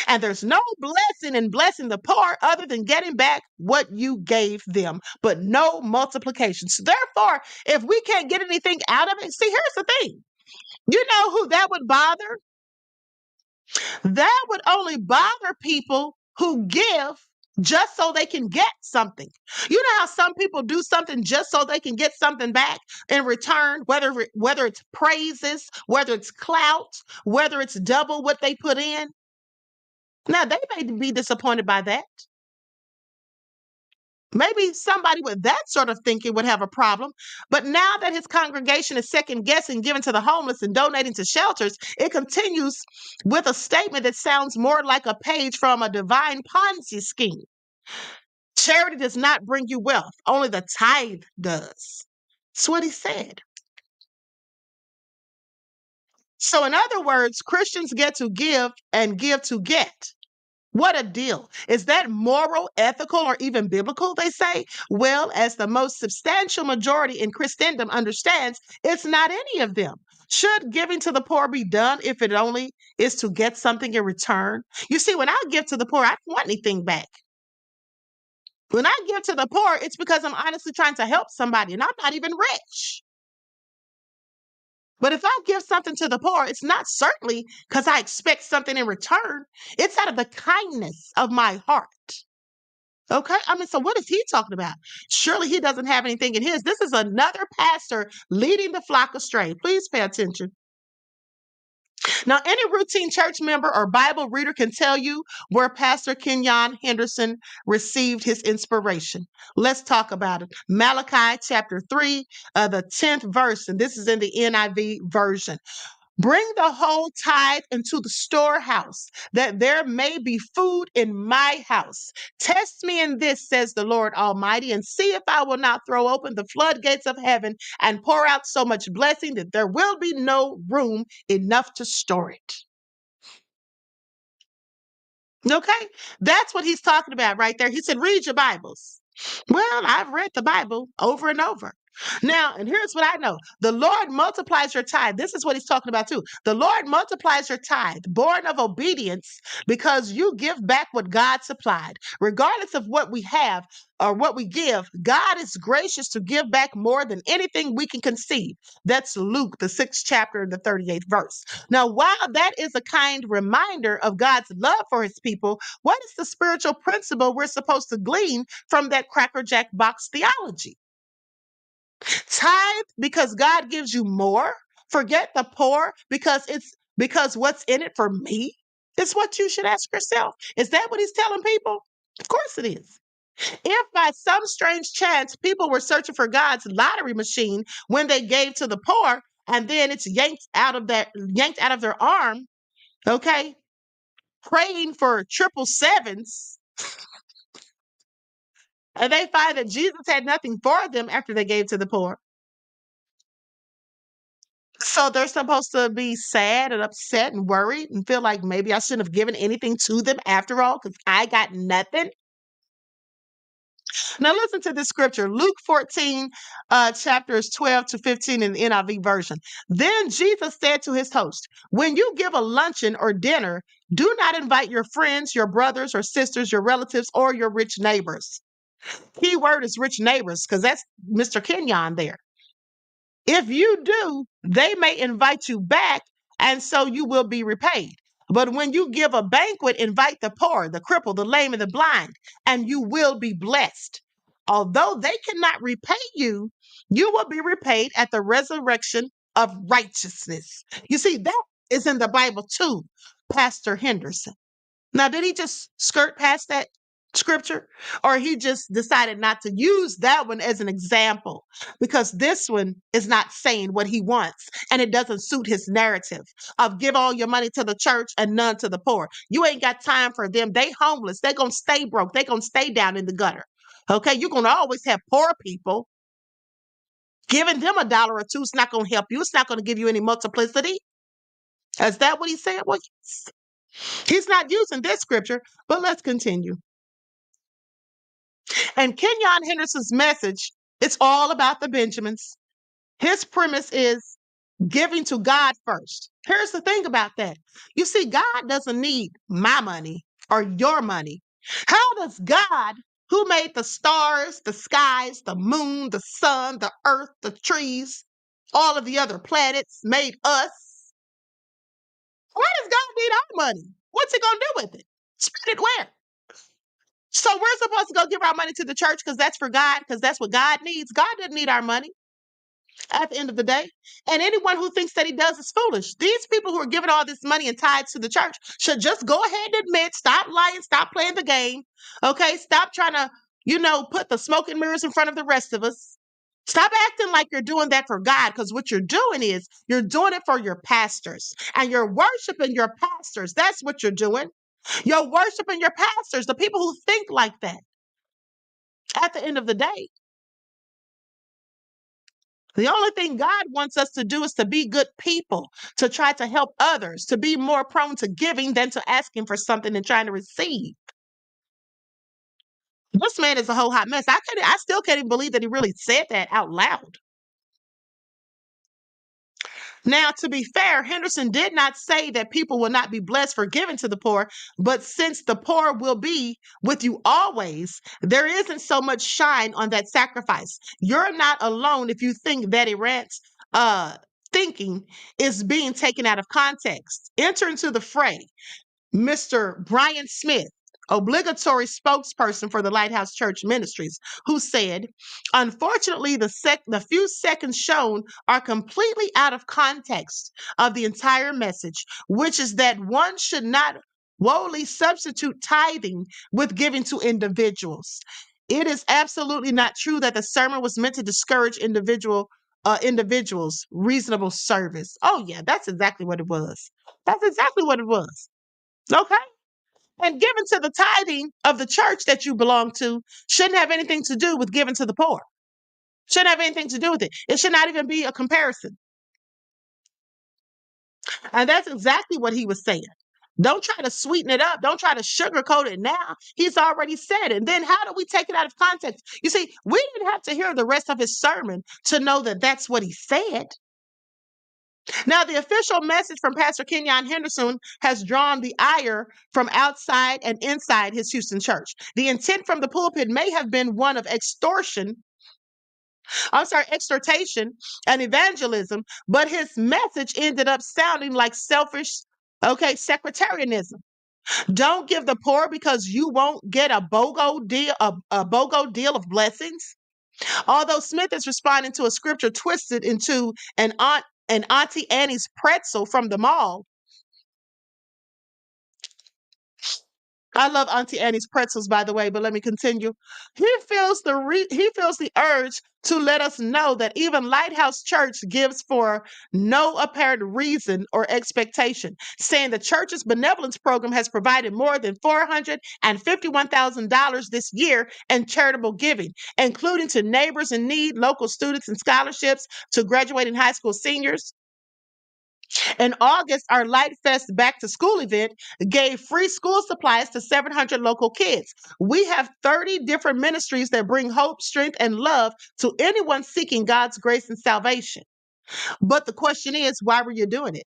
And there's no blessing in blessing the poor other than getting back what you gave them, but no multiplication. So therefore, if we can't get anything out of it, see, here's the thing. You know who that would bother? That would only bother people who give just so they can get something. You know how some people do something just so they can get something back in return, whether it's praises, whether it's clout, whether it's double what they put in. Now, they may be disappointed by that. Maybe somebody with that sort of thinking would have a problem. But now that his congregation is second-guessing giving to the homeless and donating to shelters, it continues with a statement that sounds more like a page from a divine Ponzi scheme. Charity does not bring you wealth. Only the tithe does. That's what he said. So in other words, Christians get to give and give to get. What a deal. Is that moral, ethical, or even biblical, they say? Well, as the most substantial majority in Christendom understands, it's not any of them. Should giving to the poor be done if it only is to get something in return? You see, when I give to the poor, I don't want anything back. When I give to the poor, it's because I'm honestly trying to help somebody, and I'm not even rich. But if I give something to the poor, it's not certainly because I expect something in return. It's out of the kindness of my heart. Okay? I mean, so what is he talking about? Surely he doesn't have anything in his. This is another pastor leading the flock astray. Please pay attention. Now, any routine church member or Bible reader can tell you where Pastor Kenyon Henderson received his inspiration. Let's talk about it. Malachi chapter 3, the 10th verse, and this is in the NIV version. Bring the whole tithe into the storehouse, that there may be food in my house. Test me in this, says the Lord Almighty, and see if I will not throw open the floodgates of heaven and pour out so much blessing that there will be no room enough to store it. Okay? That's what he's talking about right there. He said, read your Bibles. Well, I've read the Bible over and over. Now, and here's what I know. The Lord multiplies your tithe. This is what he's talking about too. The Lord multiplies your tithe, born of obedience, because you give back what God supplied. Regardless of what we have or what we give, God is gracious to give back more than anything we can conceive. That's Luke, the 6th chapter, and the 38th verse. Now, while that is a kind reminder of God's love for his people, what is the spiritual principle we're supposed to glean from that Cracker Jack box theology? Tithe because God gives you more. Forget the poor because what's in it for me? It's what you should ask yourself. Is that what he's telling people? Of course it is. If by some strange chance people were searching for God's lottery machine when they gave to the poor, and then it's yanked out of their arm, okay, praying for triple sevens, and they find that Jesus had nothing for them after they gave to the poor. So they're supposed to be sad and upset and worried and feel like maybe I shouldn't have given anything to them after all because I got nothing. Now listen to this scripture, Luke 14, chapters 12 to 15 in the NIV version. Then Jesus said to his host, when you give a luncheon or dinner, do not invite your friends, your brothers or sisters, your relatives, or your rich neighbors. Key word is rich neighbors because that's Mr. Kenyon there. If you do, they may invite you back, and so you will be repaid. But when you give a banquet, invite the poor, the crippled, the lame, and the blind, and you will be blessed. Although they cannot repay you, you will be repaid at the resurrection of righteousness. You see, that is in the Bible too, Pastor Henderson. Now, did he just skirt past that scripture? Or he just decided not to use that one as an example? Because this one is not saying what he wants, and it doesn't suit his narrative of give all your money to the church and none to the poor. You ain't got time for them. They homeless. They're going to stay broke. They're going to stay down in the gutter. Okay, you're going to always have poor people. Giving them $1 or $2 is not going to help you. It's not going to give you any multiplicity. Is that what he said? Well, yes. He's not using this scripture, but let's continue. And Kenyon Henderson's message, it's all about the Benjamins. His premise is giving to God first. Here's the thing about that. You see, God doesn't need my money or your money. How does God, who made the stars, the skies, the moon, the sun, the earth, the trees, all of the other planets, made us? Why does God need our money? What's he going to do with it? Spend it where? So we're supposed to go give our money to the church because that's for God, because that's what God needs. God doesn't need our money at the end of the day. And anyone who thinks that he does is foolish. These people who are giving all this money and tithes to the church should just go ahead and admit, stop lying, stop playing the game. Okay, stop trying to, put the smoke and mirrors in front of the rest of us. Stop acting like you're doing that for God, because what you're doing is you're doing it for your pastors and you're worshiping your pastors. That's what you're doing. You're worshiping your pastors, the people who think like that. At the end of the day, the only thing God wants us to do is to be good people, to try to help others, to be more prone to giving than to asking for something and trying to receive. This man is a whole hot mess. I still can't even believe that he really said that out loud. Now, to be fair, Henderson did not say that people will not be blessed for giving to the poor, but since the poor will be with you always, there isn't so much shine on that sacrifice. You're not alone if you think Betty Rant's thinking is being taken out of context. Enter into the fray Mr. Brian Smith, obligatory spokesperson for the Lighthouse Church Ministries, who said, unfortunately, the few seconds shown are completely out of context of the entire message, which is that one should not wholly substitute tithing with giving to individuals. It is absolutely not true that the sermon was meant to discourage individuals' reasonable service. Oh, yeah, that's exactly what it was. That's exactly what it was. Okay? And giving to the tithing of the church that you belong to shouldn't have anything to do with giving to the poor. Shouldn't have anything to do with it. It should not even be a comparison. And that's exactly what he was saying. Don't try to sweeten it up. Don't try to sugarcoat it now. He's already said it. And then how do we take it out of context? You see, we didn't have to hear the rest of his sermon to know that that's what he said. Now, the official message from Pastor Kenyon Henderson has drawn the ire from outside and inside his Houston church. The intent from the pulpit may have been one of extortation and evangelism, but his message ended up sounding like selfish, sectarianism. Don't give the poor because you won't get a BOGO deal of blessings. Although Smith is responding to a scripture twisted into an Auntie Annie's pretzel from the mall. I love Auntie Annie's pretzels, by the way, but let me continue. He feels the urge to let us know that even Lighthouse Church gives for no apparent reason or expectation, saying the church's benevolence program has provided more than $451,000 this year in charitable giving, including to neighbors in need, local students, and scholarships to graduating high school seniors. In August, our Light Fest back to school event gave free school supplies to 700 local kids. We have 30 different ministries that bring hope, strength, and love to anyone seeking God's grace and salvation. But the question is, why were you doing it?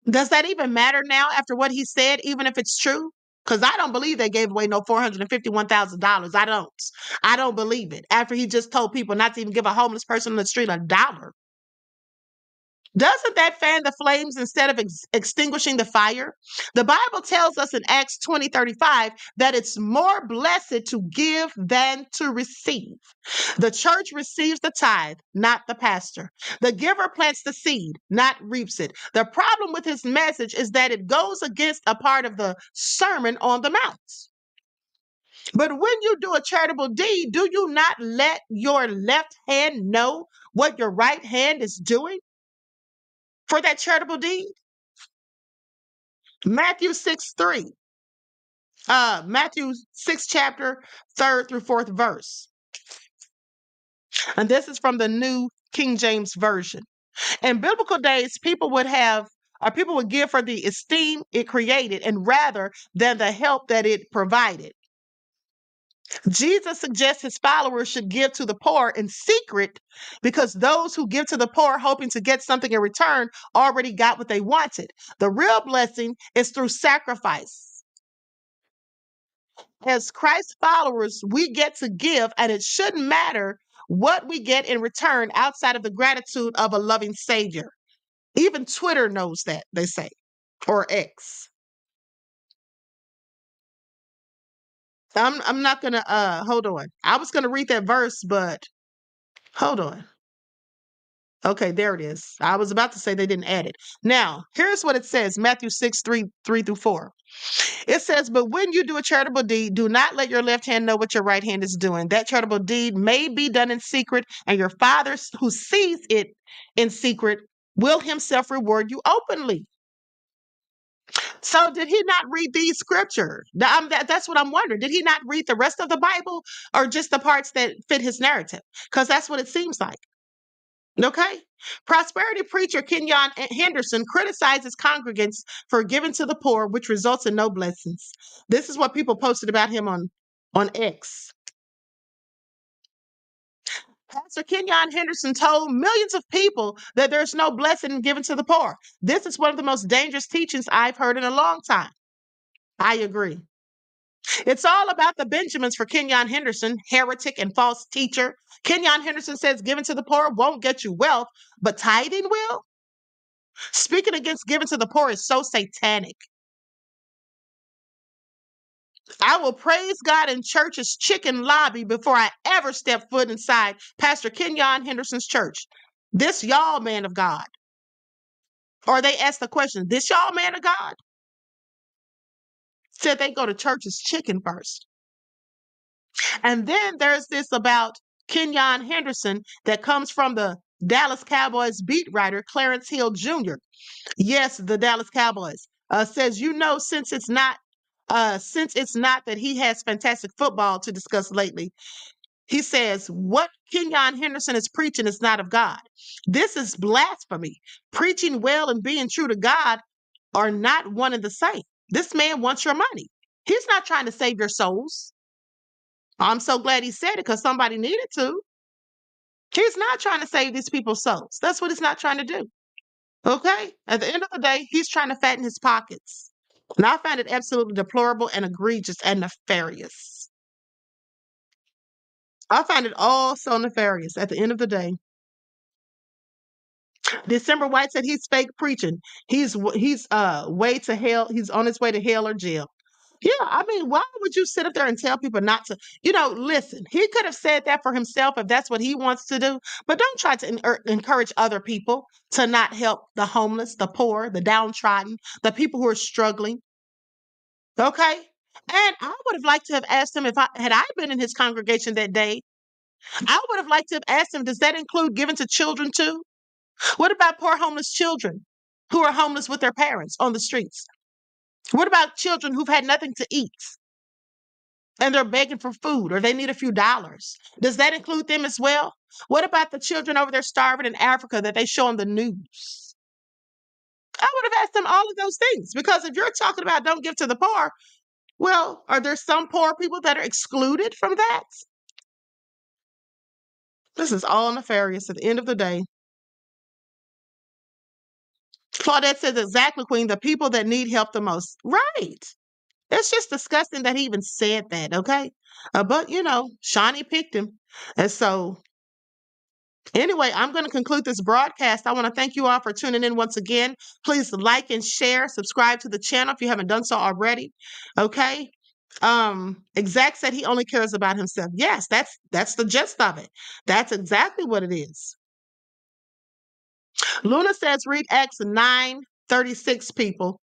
Does that even matter now after what he said, even if it's true? Because I don't believe they gave away no $451,000. I don't believe it. After he just told people not to even give a homeless person on the street $1. Doesn't that fan the flames instead of extinguishing the fire? The Bible tells us in Acts 20:35 that it's more blessed to give than to receive. The church receives the tithe, not the pastor. The giver plants the seed, not reaps it. The problem with his message is that it goes against a part of the Sermon on the Mount. But when you do a charitable deed, do you not let your left hand know what your right hand is doing for that charitable deed? Matthew 6:3. Matthew 6 chapter 3rd through 4th verse. And this is from the New King James Version. In biblical days, people would give for the esteem it created and rather than the help that it provided. Jesus suggests his followers should give to the poor in secret because those who give to the poor hoping to get something in return already got what they wanted. The real blessing is through sacrifice. As Christ followers, we get to give, and it shouldn't matter what we get in return outside of the gratitude of a loving Savior. Even Twitter knows that, they say, or X. I'm not gonna hold on. I was gonna read that verse, but hold on. Okay, there it is. I was about to say they didn't add it. Now, here's what it says, Matthew 6:3 through 4. It says, but when you do a charitable deed, do not let your left hand know what your right hand is doing. That charitable deed may be done in secret, and your Father who sees it in secret will himself reward you openly. So did he not read these scriptures? That's what I'm wondering. Did he not read the rest of the Bible or just the parts that fit his narrative? Because that's what it seems like. Okay. Prosperity preacher Kenyon Henderson criticizes congregants for giving to the poor, which results in no blessings. This is what people posted about him on X. Pastor Kenyon Henderson told millions of people that there's no blessing given to the poor. This is one of the most dangerous teachings I've heard in a long time. I agree. It's all about the Benjamins for Kenyon Henderson, heretic and false teacher. Kenyon Henderson says giving to the poor won't get you wealth, but tithing will. Speaking against giving to the poor is so satanic. I will praise God in church's chicken lobby before I ever step foot inside Pastor Kenyon Henderson's church. This y'all man of God. Or they ask the question, this y'all man of God? Said they go to church's chicken first. And then there's this about Kenyon Henderson that comes from the Dallas Cowboys beat writer Clarence Hill Jr. Yes, the Dallas Cowboys says, since it's not that he has fantastic football to discuss lately, He says, what Kenyon Henderson is preaching is not of God. This is blasphemy. Preaching well and being true to God are not one and the same. This man wants your money. He's not trying to save your souls. I'm so glad he said it because somebody needed to. He's not trying to save these people's souls. That's what he's not trying to do. Okay? At the end of the day, he's trying to fatten his pockets. And I find it absolutely deplorable and egregious and nefarious. I find it all so nefarious at the end of the day. December White said he's fake preaching. He's way to hell. He's on his way to hell or jail. Yeah, I mean, why would you sit up there and tell people not to? Listen, he could have said that for himself if that's what he wants to do, but don't try to encourage other people to not help the homeless, the poor, the downtrodden, the people who are struggling. Okay? And I would have liked to have asked him had I been in his congregation that day, I would have liked to have asked him, does that include giving to children too? What about poor homeless children who are homeless with their parents on the streets? What about children who've had nothing to eat and they're begging for food or they need a few dollars? Does that include them as well? What about the children over there starving in Africa that they show on the news? I would have asked them all of those things because if you're talking about don't give to the poor, well, are there some poor people that are excluded from that? This is all nefarious at the end of the day. Claudette says exactly, Queen, the people that need help the most. Right. It's just disgusting that he even said that, okay? But, Shawnee picked him. And so, anyway, I'm going to conclude this broadcast. I want to thank you all for tuning in once again. Please like and share, subscribe to the channel if you haven't done so already, okay? Exact said he only cares about himself. Yes, that's the gist of it. That's exactly what it is. Luna says read Acts 9:36, people.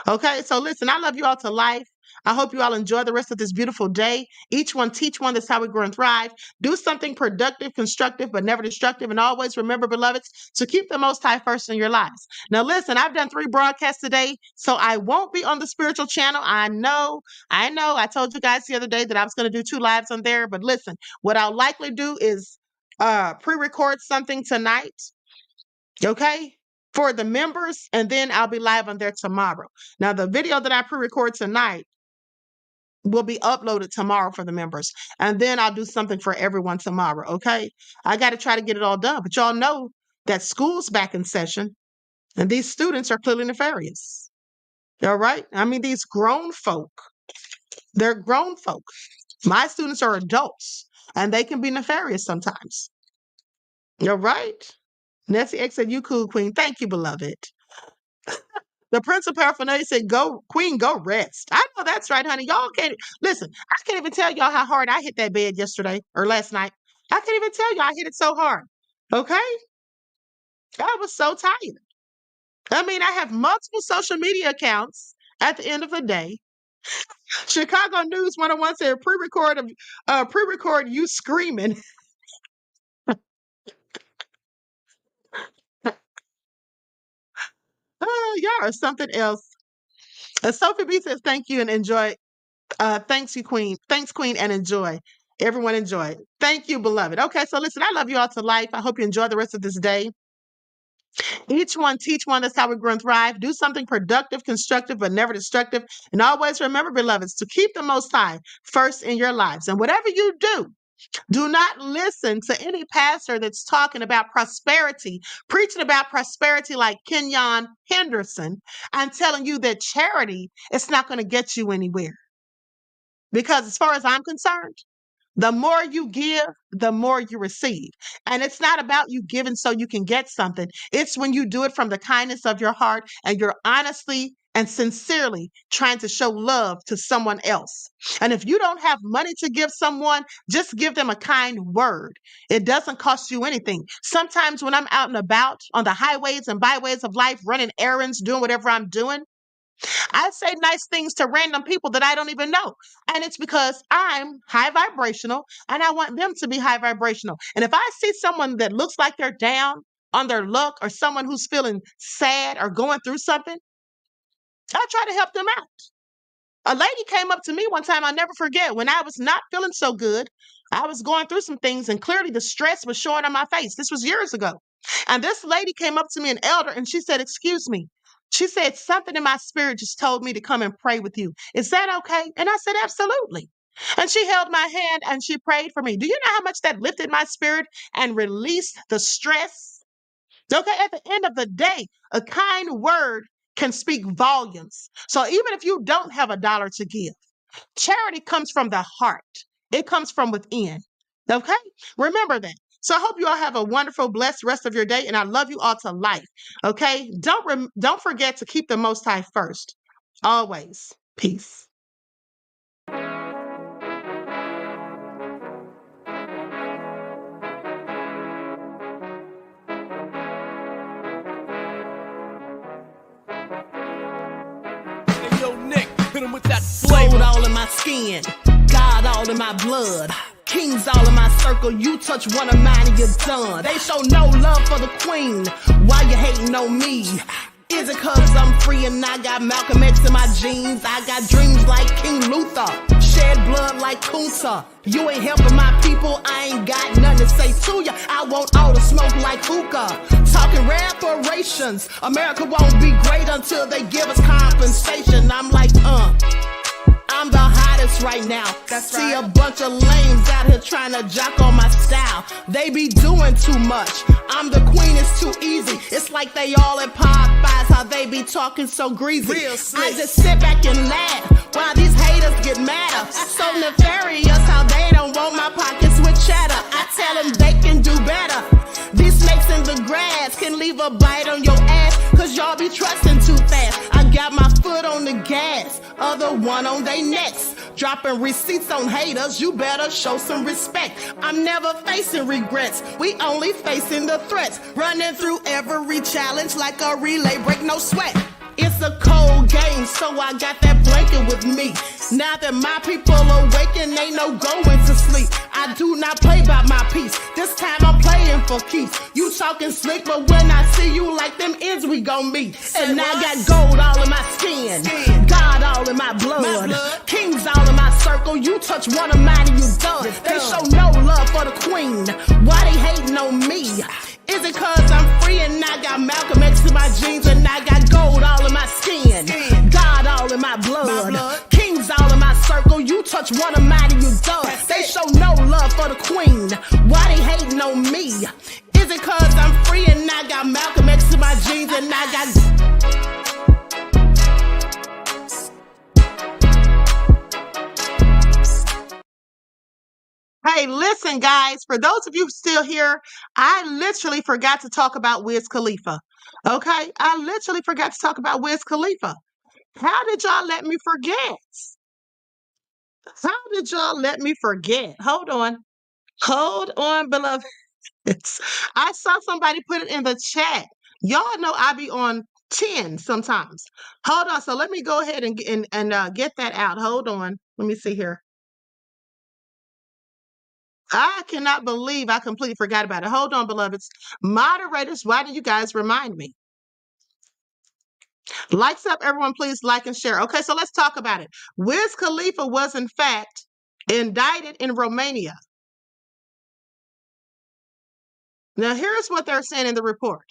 Okay, so listen, I love you all to life. I hope you all enjoy the rest of this beautiful day. Each one teach one. That's how we grow and thrive. Do something productive, constructive, but never destructive. And always remember, beloveds, to keep the Most High first in your lives. Now, listen, I've done 3 broadcasts today, so I won't be on the spiritual channel. I know. I told you guys the other day that I was going to do 2 lives on there. But listen, what I'll likely do is pre-record something tonight. Okay, for the members, and then I'll be live on there tomorrow. Now, the video that I pre-record tonight will be uploaded tomorrow for the members, and then I'll do something for everyone tomorrow, okay? I got to try to get it all done, but y'all know that school's back in session, and these students are clearly nefarious, all right? I mean, these grown folk, they're grown folk. My students are adults, and they can be nefarious sometimes, all right? Nessie X said, you cool, Queen. Thank you, beloved. The Prince of Paraphernalia said, go, Queen, go rest. I know that's right, honey. Y'all can't, listen, I can't even tell y'all how hard I hit that bed yesterday or last night. I can't even tell y'all I hit it so hard. Okay? I was so tired. I mean, I have multiple social media accounts at the end of the day. Chicago News 101 said, pre-record you screaming. Oh, y'all are something else. Sophie B says, thank you and enjoy. Thanks you, Queen. Thanks, Queen, and enjoy. Everyone enjoy. Thank you, beloved. Okay, so listen, I love you all to life. I hope you enjoy the rest of this day. Each one teach one. That's how we grow and thrive. Do something productive, constructive, but never destructive. And always remember, beloveds, to keep the Most High first in your lives. And whatever you do not listen to any pastor that's talking about prosperity, preaching about prosperity like Kenyon Henderson, and telling you that charity is not going to get you anywhere. Because as far as I'm concerned, the more you give, the more you receive. And it's not about you giving so you can get something. It's when you do it from the kindness of your heart and you're honestly and sincerely trying to show love to someone else. And if you don't have money to give someone, just give them a kind word. It doesn't cost you anything. Sometimes when I'm out and about on the highways and byways of life, running errands, doing whatever I'm doing, I say nice things to random people that I don't even know. And it's because I'm high vibrational and I want them to be high vibrational. And if I see someone that looks like they're down on their luck or someone who's feeling sad or going through something, I try to help them out. A lady came up to me one time, I'll never forget, when I was not feeling so good. I was going through some things, and clearly the stress was showing on my face. This was years ago. And this lady came up to me, an elder, and she said, "Excuse me." She said, "Something in my spirit just told me to come and pray with you. Is that okay?" And I said, "Absolutely." And she held my hand and she prayed for me. Do you know how much that lifted my spirit and released the stress? Okay, at the end of the day, a kind word can speak volumes. So even if you don't have a dollar to give, charity comes from the heart. It comes from within. Okay? Remember that. So I hope you all have a wonderful, blessed rest of your day, and I love you all to life. Okay? Don't forget to keep the Most High first. Always. Peace. Yo, Nick, hit him with that flavor. All in my skin, God all in my blood. Kings all in my circle, you touch one of mine and you're done. They show no love for the queen, why you hating on me? Is it cause I'm free and I got Malcolm X in my jeans? I got dreams like King Luther, shed blood like Kunta. You ain't helping my people, I ain't got nothing to say to ya. I want all the smoke like hookah. Talking reparations, America won't be great until they give us compensation. I'm like, I'm the hottest right now. See a bunch of lames out here trying to jock on my style. They be doing too much. I'm the queen, it's too easy. It's like they all at Popeyes, how they be talking so greasy. I just sit back and laugh while these haters get madder. So nefarious how they don't want my pockets with cheddar. I tell them they can do better. These snakes in the grass can leave a bite on your ass, cause y'all be trusting too fast. I got my foot on the gas, other one on they necks. Dropping receipts on haters, you better show some respect. I'm never facing regrets, we only facing the threats. Running through every challenge like a relay, break no sweat. It's a cold game, so I got that blanket with me. Now that my people awaken, ain't no going to sleep. I do not play by my piece, this time I'm playing for keeps. You talking slick, but when I see you like them ends, we gon' meet. And I got gold all in my skin, God all in my blood. Kings all in my circle, you touch one of mine and you done. They show no love for the queen, why they hating on me? Is it cause I'm free and I got Malcolm X in my jeans and I got gold all in my skin, God all in my blood. Kings all in my circle, you touch one of mine and you done. They show no love for the queen, why they hating on me? Is it cause I'm free and I got Malcolm X in my jeans and I got... Hey, listen, guys, for those of you still here, I literally forgot to talk about Wiz Khalifa. Okay? I literally forgot to talk about Wiz Khalifa. How did y'all let me forget? How did y'all let me forget? Hold on. Hold on, beloved. I saw somebody put it in the chat. Y'all know I be on 10 sometimes. Hold on. So let me go ahead and get that out. Hold on. Let me see here. I cannot believe I completely forgot about it. Hold on, beloveds. Moderators, why do you guys remind me? Likes up, everyone, please like and share. Okay, so let's talk about it. Wiz Khalifa was, in fact, indicted in Romania. Now, here's what they're saying in the report.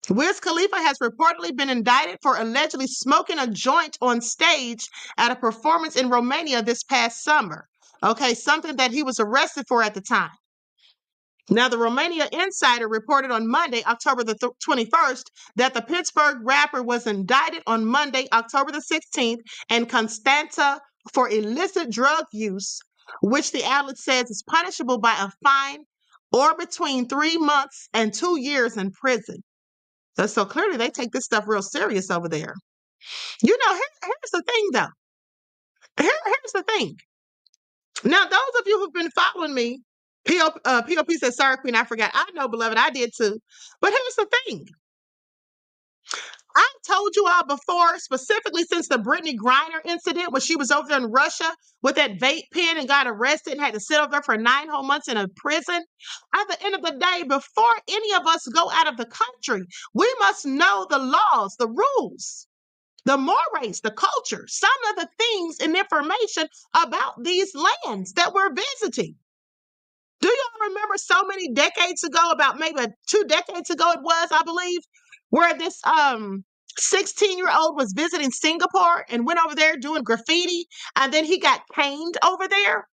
Wiz Khalifa has reportedly been indicted for allegedly smoking a joint on stage at a performance in Romania this past summer. Okay, something that he was arrested for at the time. Now, the Romania Insider reported on Monday, October the 21st, that the Pittsburgh rapper was indicted on Monday, October the 16th, in Constanta for illicit drug use, which the outlet says is punishable by a fine or between 3 months and 2 years in prison. So clearly they take this stuff real serious over there. You know, here's the thing, though. Here's the thing. Now, those of you who've been following me, POP says, sorry, Queen, I forgot. I know, beloved, I did too. But here's the thing. I've told you all before, specifically since the Brittany Griner incident, when she was over there in Russia with that vape pen and got arrested and had to sit over there for 9 whole months in a prison. At the end of the day, before any of us go out of the country, we must know the laws, the rules, the mores, the culture, some of the things and information about these lands that we're visiting. remember so many decades ago, about maybe 2 decades ago it was, I believe, where this 16-year-old was visiting Singapore and went over there doing graffiti, and then he got caned over there.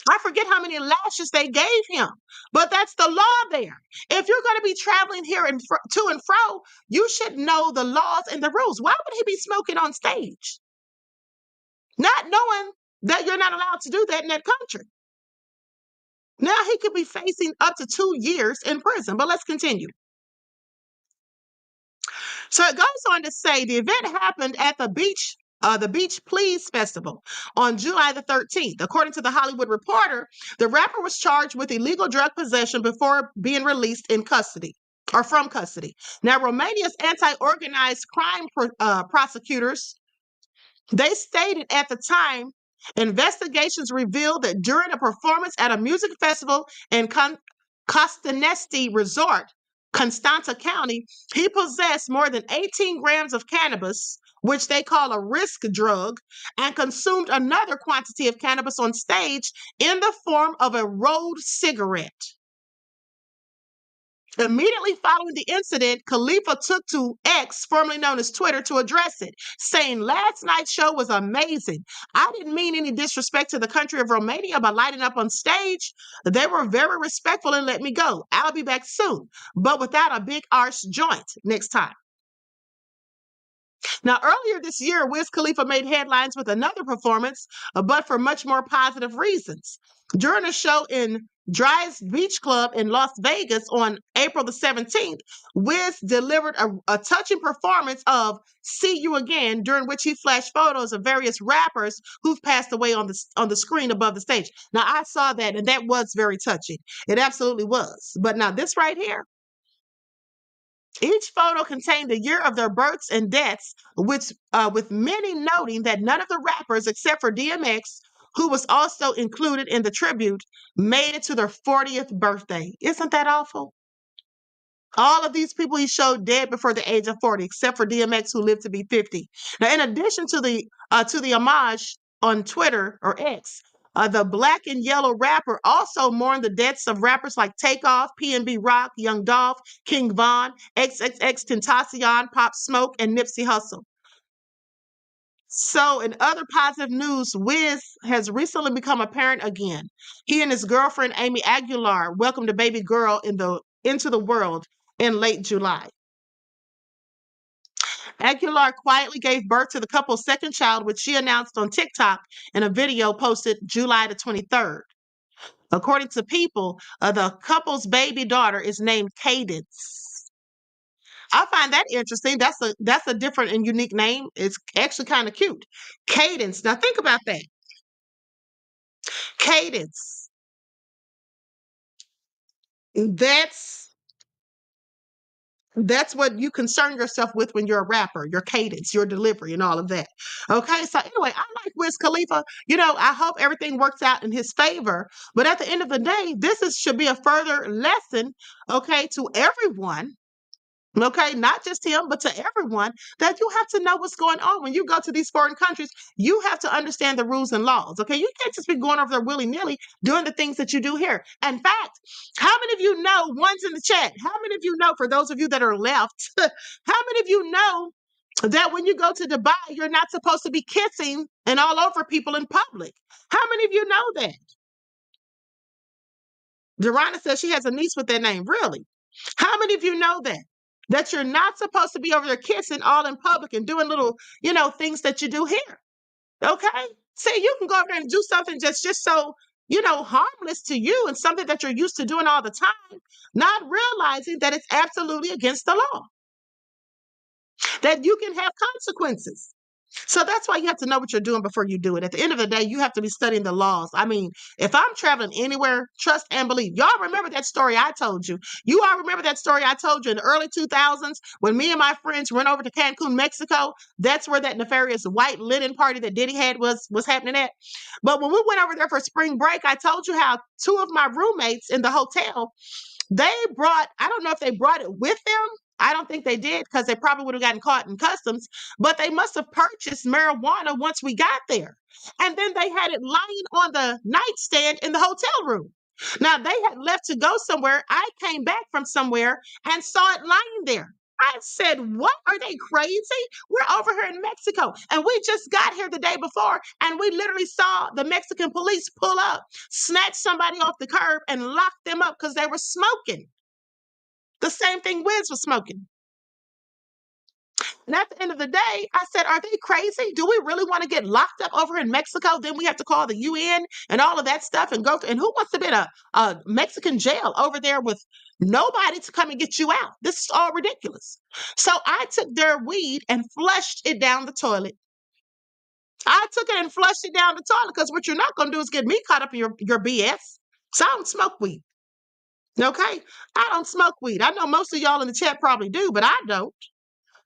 I forget how many lashes they gave him, but that's the law there. If you're going to be traveling here and to and fro, you should know the laws and the rules. Why would he be smoking on stage? Not knowing that you're not allowed to do that in that country. Now he could be facing up to 2 years in prison, but let's continue. So it goes on to say the event happened at the Beach Please Festival on July the 13th. According to the Hollywood Reporter, the rapper was charged with illegal drug possession before being released in custody or from custody. Now, Romania's anti-organized crime prosecutors, they stated at the time, investigations revealed that during a performance at a music festival in Costanesti Resort, Constanța County, he possessed more than 18 grams of cannabis, which they call a risk drug, and consumed another quantity of cannabis on stage in the form of a rolled cigarette. Immediately following the incident, Khalifa took to X, formerly known as Twitter, to address it, saying, "Last night's show was amazing. I didn't mean any disrespect to the country of Romania by lighting up on stage. They were very respectful and let me go. I'll be back soon, but without a big arse joint next time." Now, earlier this year, Wiz Khalifa made headlines with another performance, but for much more positive reasons. During a show in Dry's Beach Club in Las Vegas on April the 17th, Wiz delivered a touching performance of "See You Again," during which he flashed photos of various rappers who've passed away on the screen above the stage. Now, I saw that, and that was very touching. It absolutely was. But now this right here, each photo contained the year of their births and deaths, which, with many noting that none of the rappers, except for DMX, who was also included in the tribute, made it to their 40th birthday. Isn't that awful? All of these people he showed dead before the age of 40, except for DMX, who lived to be 50. Now, in addition to the homage on Twitter or X, the Black and Yellow rapper also mourned the deaths of rappers like Takeoff, PNB Rock, Young Dolph, King Von, XXXTentacion, Pop Smoke, and Nipsey Hussle. So, in other positive news, Wiz has recently become a parent again. He and his girlfriend, Amy Aguilar, welcomed a baby girl into the world in late July. Aguilar quietly gave birth to the couple's second child, which she announced on TikTok in a video posted July the 23rd. According to People, the couple's baby daughter is named Cadence. I find that interesting. That's a different and unique name. It's actually kind of cute. Cadence. Now think about that. Cadence. That's what you concern yourself with when you're a rapper, your cadence, your delivery, and all of that. Okay, so anyway, I like Wiz Khalifa. I hope everything works out in his favor. But at the end of the day, should be a further lesson, okay, to everyone. Okay, not just him, but to everyone, that you have to know what's going on. When you go to these foreign countries, you have to understand the rules and laws. Okay, you can't just be going over there willy-nilly doing the things that you do here. In fact, how many of you know, one's in the chat, how many of you know, for those of you that are left, how many of you know that when you go to Dubai, you're not supposed to be kissing and all over people in public? How many of you know that? Durana says she has a niece with that name. Really? How many of you know that? That you're not supposed to be over there kissing all in public and doing little, things that you do here. Okay? See, you can go over there and do something just so, harmless to you and something that you're used to doing all the time, not realizing that it's absolutely against the law, that you can have consequences. So that's why you have to know what you're doing before you do it. At the end of the day, you have to be studying the laws. I mean, if I'm traveling anywhere, trust and believe. Y'all remember that story I told you. You all remember that story I told you in the early 2000s when me and my friends went over to Cancun, Mexico. That's where that nefarious white linen party that Diddy had was happening at. But when we went over there for spring break, I told you how 2 of my roommates in the hotel, I don't know if they brought it with them. I don't think they did, because they probably would have gotten caught in customs, but they must have purchased marijuana once we got there. And then they had it lying on the nightstand in the hotel room. Now, they had left to go somewhere. I came back from somewhere and saw it lying there. I said, what? Are they crazy? We're over here in Mexico and we just got here the day before and we literally saw the Mexican police pull up, snatch somebody off the curb and lock them up because they were smoking. The same thing Wiz was smoking. And at the end of the day, I said, are they crazy? Do we really want to get locked up over in Mexico? Then we have to call the UN and all of that stuff and go through. And who wants to be in a Mexican jail over there with nobody to come and get you out? This is all ridiculous. So I took their weed and flushed it down the toilet. I took it and flushed it down the toilet because what you're not going to do is get me caught up in your BS. So I don't smoke weed. Okay? I don't smoke weed. I know most of y'all in the chat probably do, but I don't.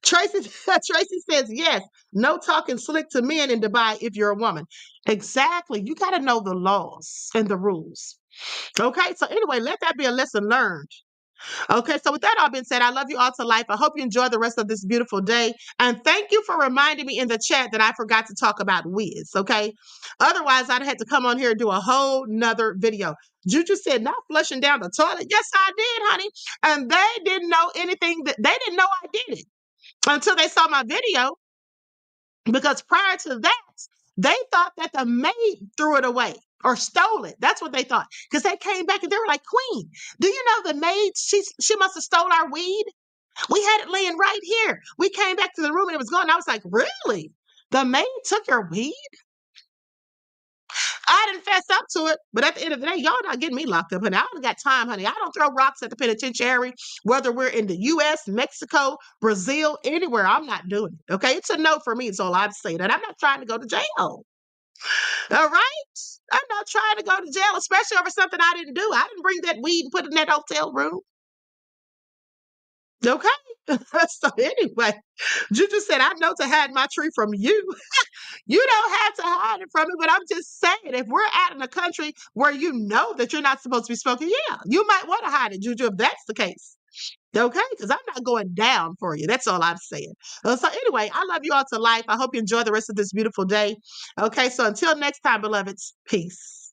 Tracy says, yes, no talking slick to men in Dubai if you're a woman. Exactly. You got to know the laws and the rules. Okay. So anyway, let that be a lesson learned. Okay. So with that all being said, I love you all to life. I hope you enjoy the rest of this beautiful day. And thank you for reminding me in the chat that I forgot to talk about Wiz. Okay. Otherwise, I'd had to come on here and do a whole nother video. Juju said, not flushing down the toilet. Yes, I did, honey. And they didn't know anything. They didn't know I did it until they saw my video, because prior to that, they thought that the maid threw it away or stole it. That's what they thought, because they came back and they were like, Queen, do you know the maid, she must have stole our weed? We had it laying right here. We came back to the room and it was gone. I was like, really? The maid took your weed? I didn't fess up to it, but at the end of the day, y'all not getting me locked up, honey. I don't got time, honey. I don't throw rocks at the penitentiary, whether we're in the U.S., Mexico, Brazil, anywhere. I'm not doing it, okay? It's a no for me, is all I'm saying. And I'm not trying to go to jail, all right? I'm not trying to go to jail, especially over something I didn't do. I didn't bring that weed and put it in that hotel room, okay? So anyway, Juju said, I know to hide my tree from you. You don't have to hide it from me, but I'm just saying, if we're out in a country where you know that you're not supposed to be smoking, yeah, you might want to hide it, Juju, if that's the case. Okay? Because I'm not going down for you. That's all I'm saying. So anyway, I love you all to life. I hope you enjoy the rest of this beautiful day. Okay? So until next time, beloveds, peace.